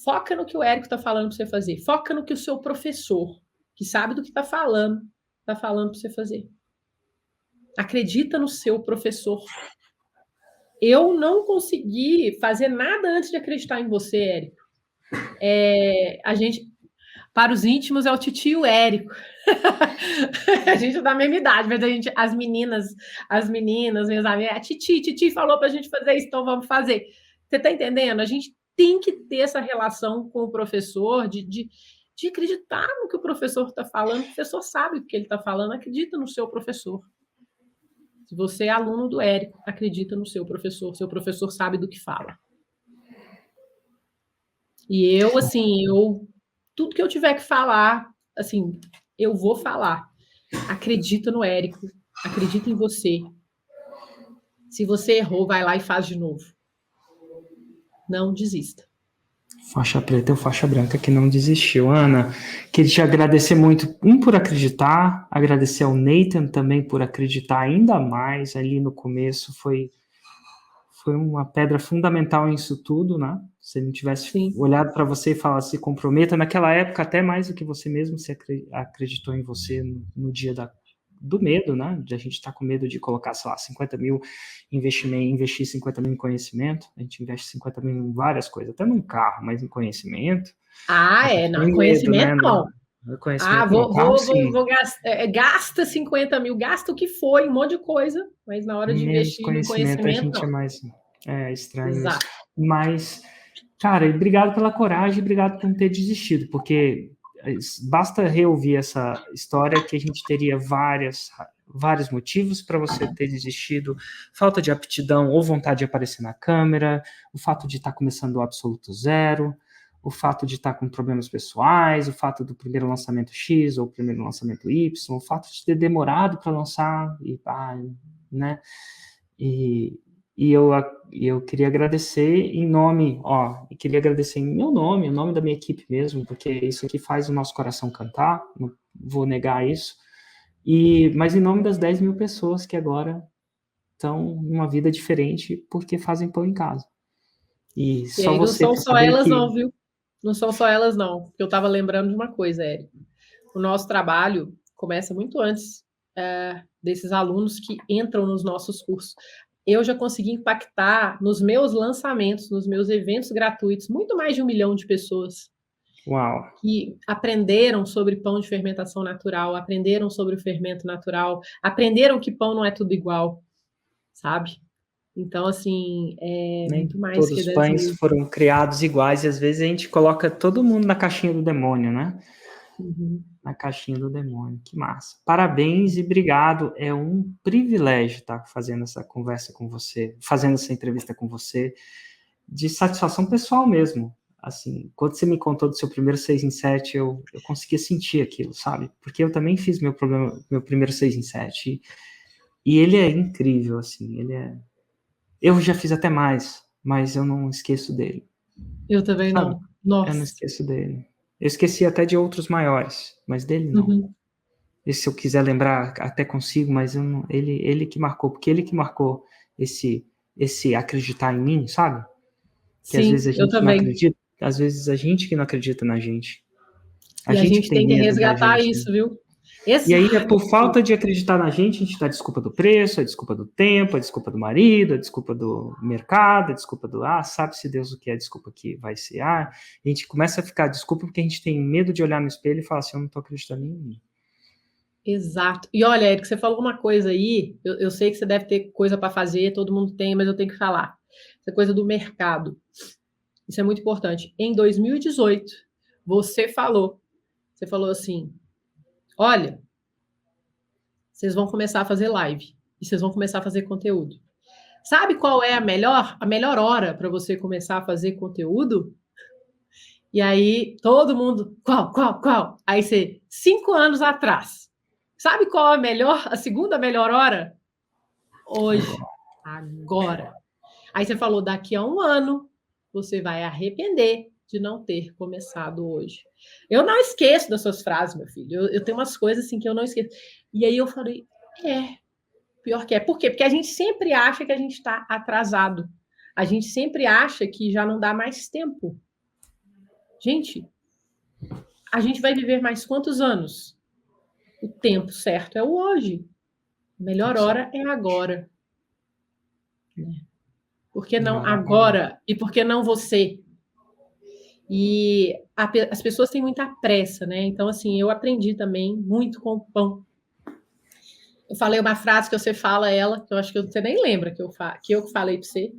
A: Foca no que o Érico está falando para você fazer, foca no que o seu professor, que sabe do que está falando para você fazer. Acredita no seu professor. Eu não consegui fazer nada antes de acreditar em você, Érico. A gente, para os íntimos, é o titio Érico. A gente é da mesma idade, mas as meninas, minhas amigas, a Titi falou para a gente fazer isso, então vamos fazer. Você está entendendo? A gente tem que ter essa relação com o professor, de acreditar no que o professor está falando. O professor sabe o que ele está falando, acredita no seu professor. Se você é aluno do Érico, acredita no seu professor sabe do que fala. E eu, assim, tudo que eu tiver que falar, assim, eu vou falar. Acredita no Érico, acredita em você. Se você errou, vai lá e faz de novo. Não desista.
C: Faixa preta ou faixa branca que não desistiu. Ana, queria te agradecer muito, por acreditar, agradecer ao Nathan também por acreditar ainda mais ali no começo, foi uma pedra fundamental nisso tudo, né? Se ele não tivesse olhado para você e falado, se comprometa, naquela época até mais do que você mesmo se acreditou em você no dia do medo, né? De a gente estar com medo de colocar, sei lá, 50 mil investir 50 mil em conhecimento, a gente investe 50 mil em várias coisas, até num carro, mas em conhecimento.
A: Não, conhecimento
C: medo,
A: não.
C: No conhecimento vou
A: gastar, gasta 50 mil, gasta o que foi, um monte de coisa, mas na hora de investir no conhecimento,
C: a gente
A: não.
C: é mais estranho.
A: Exato.
C: Mas, cara, obrigado pela coragem, obrigado por não ter desistido, porque basta reouvir essa história que a gente teria vários motivos para você ter desistido, falta de aptidão ou vontade de aparecer na câmera, o fato de estar começando do absoluto zero, o fato de estar com problemas pessoais, o fato do primeiro lançamento X ou o primeiro lançamento Y, o fato de ter demorado para lançar, né? E eu queria agradecer em nome, queria agradecer em meu nome, em nome da minha equipe mesmo, porque isso aqui faz o nosso coração cantar, não vou negar isso, mas em nome das 10 mil pessoas que agora estão numa vida diferente porque fazem pão em casa. E só
A: aí,
C: você
A: não são só elas não, viu? Não são só elas não, porque eu estava lembrando de uma coisa, Érico. O nosso trabalho começa muito antes desses alunos que entram nos nossos cursos. Eu já consegui impactar nos meus lançamentos, nos meus eventos gratuitos, muito mais de 1 milhão de pessoas.
C: Uau!
A: Que aprenderam sobre pão de fermentação natural, aprenderam sobre o fermento natural, aprenderam que pão não é tudo igual, sabe? Então, assim, muito mais
C: todos
A: que
C: os pães foram criados iguais, e às vezes a gente coloca todo mundo na caixinha do demônio, né?
A: Uhum.
C: Na caixinha do demônio, que massa. Parabéns e obrigado, é um privilégio estar fazendo essa conversa com você, fazendo essa entrevista com você, de satisfação pessoal mesmo. assim, quando você me contou do seu primeiro 6 em 7, eu conseguia sentir aquilo, sabe? Porque eu também fiz meu primeiro 6 em 7. E ele é incrível, assim, eu já fiz até mais, mas eu não esqueço dele.
A: Eu também
C: Sabe?
A: não. Nossa.
C: Eu não esqueço dele. Eu esqueci até de outros maiores, mas dele não.
A: Uhum.
C: E se eu quiser lembrar, até consigo, mas eu não, ele que marcou, porque ele que marcou esse acreditar em mim, sabe? Que às
A: Sim,
C: vezes a
A: eu
C: gente não
A: também.
C: acredita, às vezes a gente que não acredita na gente.
A: E a gente
C: que tem
A: tem que
C: medo da
A: resgatar
C: gente,
A: isso,
C: né?
A: viu?
C: E aí, por falta de acreditar na gente, a gente dá desculpa do preço, a desculpa do tempo, a desculpa do marido, a desculpa do mercado, a desculpa do, sabe-se Deus o que é a desculpa que vai ser. A gente começa a ficar desculpa porque a gente tem medo de olhar no espelho e falar assim, eu não tô acreditando em mim.
A: Exato. E olha, Érico, você falou uma coisa aí, eu sei que você deve ter coisa para fazer, todo mundo tem, mas eu tenho que falar. Essa coisa do mercado. Isso é muito importante. Em 2018, você falou assim, olha, vocês vão começar a fazer live e vocês vão começar a fazer conteúdo. Sabe qual é a melhor hora para você começar a fazer conteúdo? E aí, todo mundo, qual? Aí você, 5 anos atrás. Sabe qual a segunda melhor hora? Hoje. Agora. Aí você falou, daqui a 1 ano, você vai arrepender de não ter começado hoje. Eu não esqueço das suas frases, meu filho. Eu tenho umas coisas assim que eu não esqueço. E aí eu falei, pior que é. Por quê? Porque a gente sempre acha que a gente está atrasado. A gente sempre acha que já não dá mais tempo. Gente, a gente vai viver mais quantos anos? O tempo certo é o hoje. A melhor hora é agora. Por que não agora? E por que não você? E as pessoas têm muita pressa, né? Então, assim, eu aprendi também muito com o pão. Eu falei uma frase que você fala ela, que eu acho que você nem lembra que eu falei para você,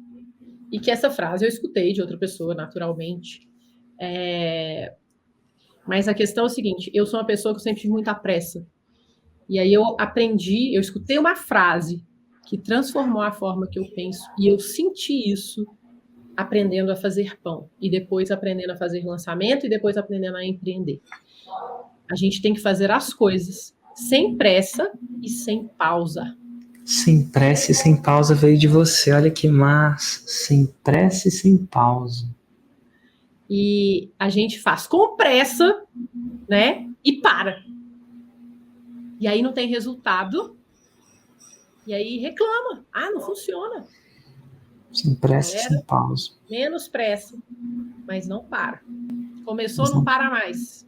A: e que essa frase eu escutei de outra pessoa, naturalmente. Mas a questão é o seguinte, eu sou uma pessoa que sempre tive muita pressa. E aí eu escutei uma frase que transformou a forma que eu penso, e eu senti isso aprendendo a fazer pão, e depois aprendendo a fazer lançamento, e depois aprendendo a empreender. A gente tem que fazer as coisas sem pressa e sem pausa.
C: Sem pressa e sem pausa veio de você, olha que massa. Sem pressa e sem pausa.
A: E a gente faz com pressa, né? E para. E aí não tem resultado. E aí reclama. Não funciona.
C: Sem pressa e sem pausa.
A: Menos pressa, mas não para. Começou, não para mais.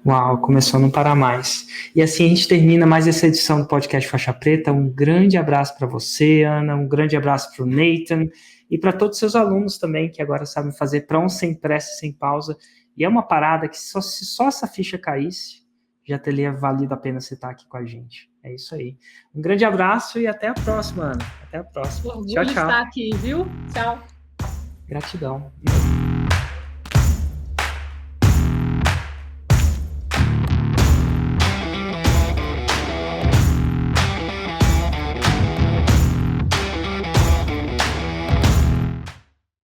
C: Uau, começou a não parar mais. E assim a gente termina mais essa edição do podcast Faixa Preta. Um grande abraço para você, Ana, um grande abraço para o Nathan e para todos os seus alunos também, que agora sabem fazer pão sem pressa e sem pausa. E é uma parada que se só essa ficha caísse, já teria valido a pena você estar aqui com a gente. É isso aí. Um grande abraço e até a próxima, Ana. Até a próxima.
A: Orgulho
C: Tchau,
A: de estar aqui, viu? Tchau.
C: Gratidão.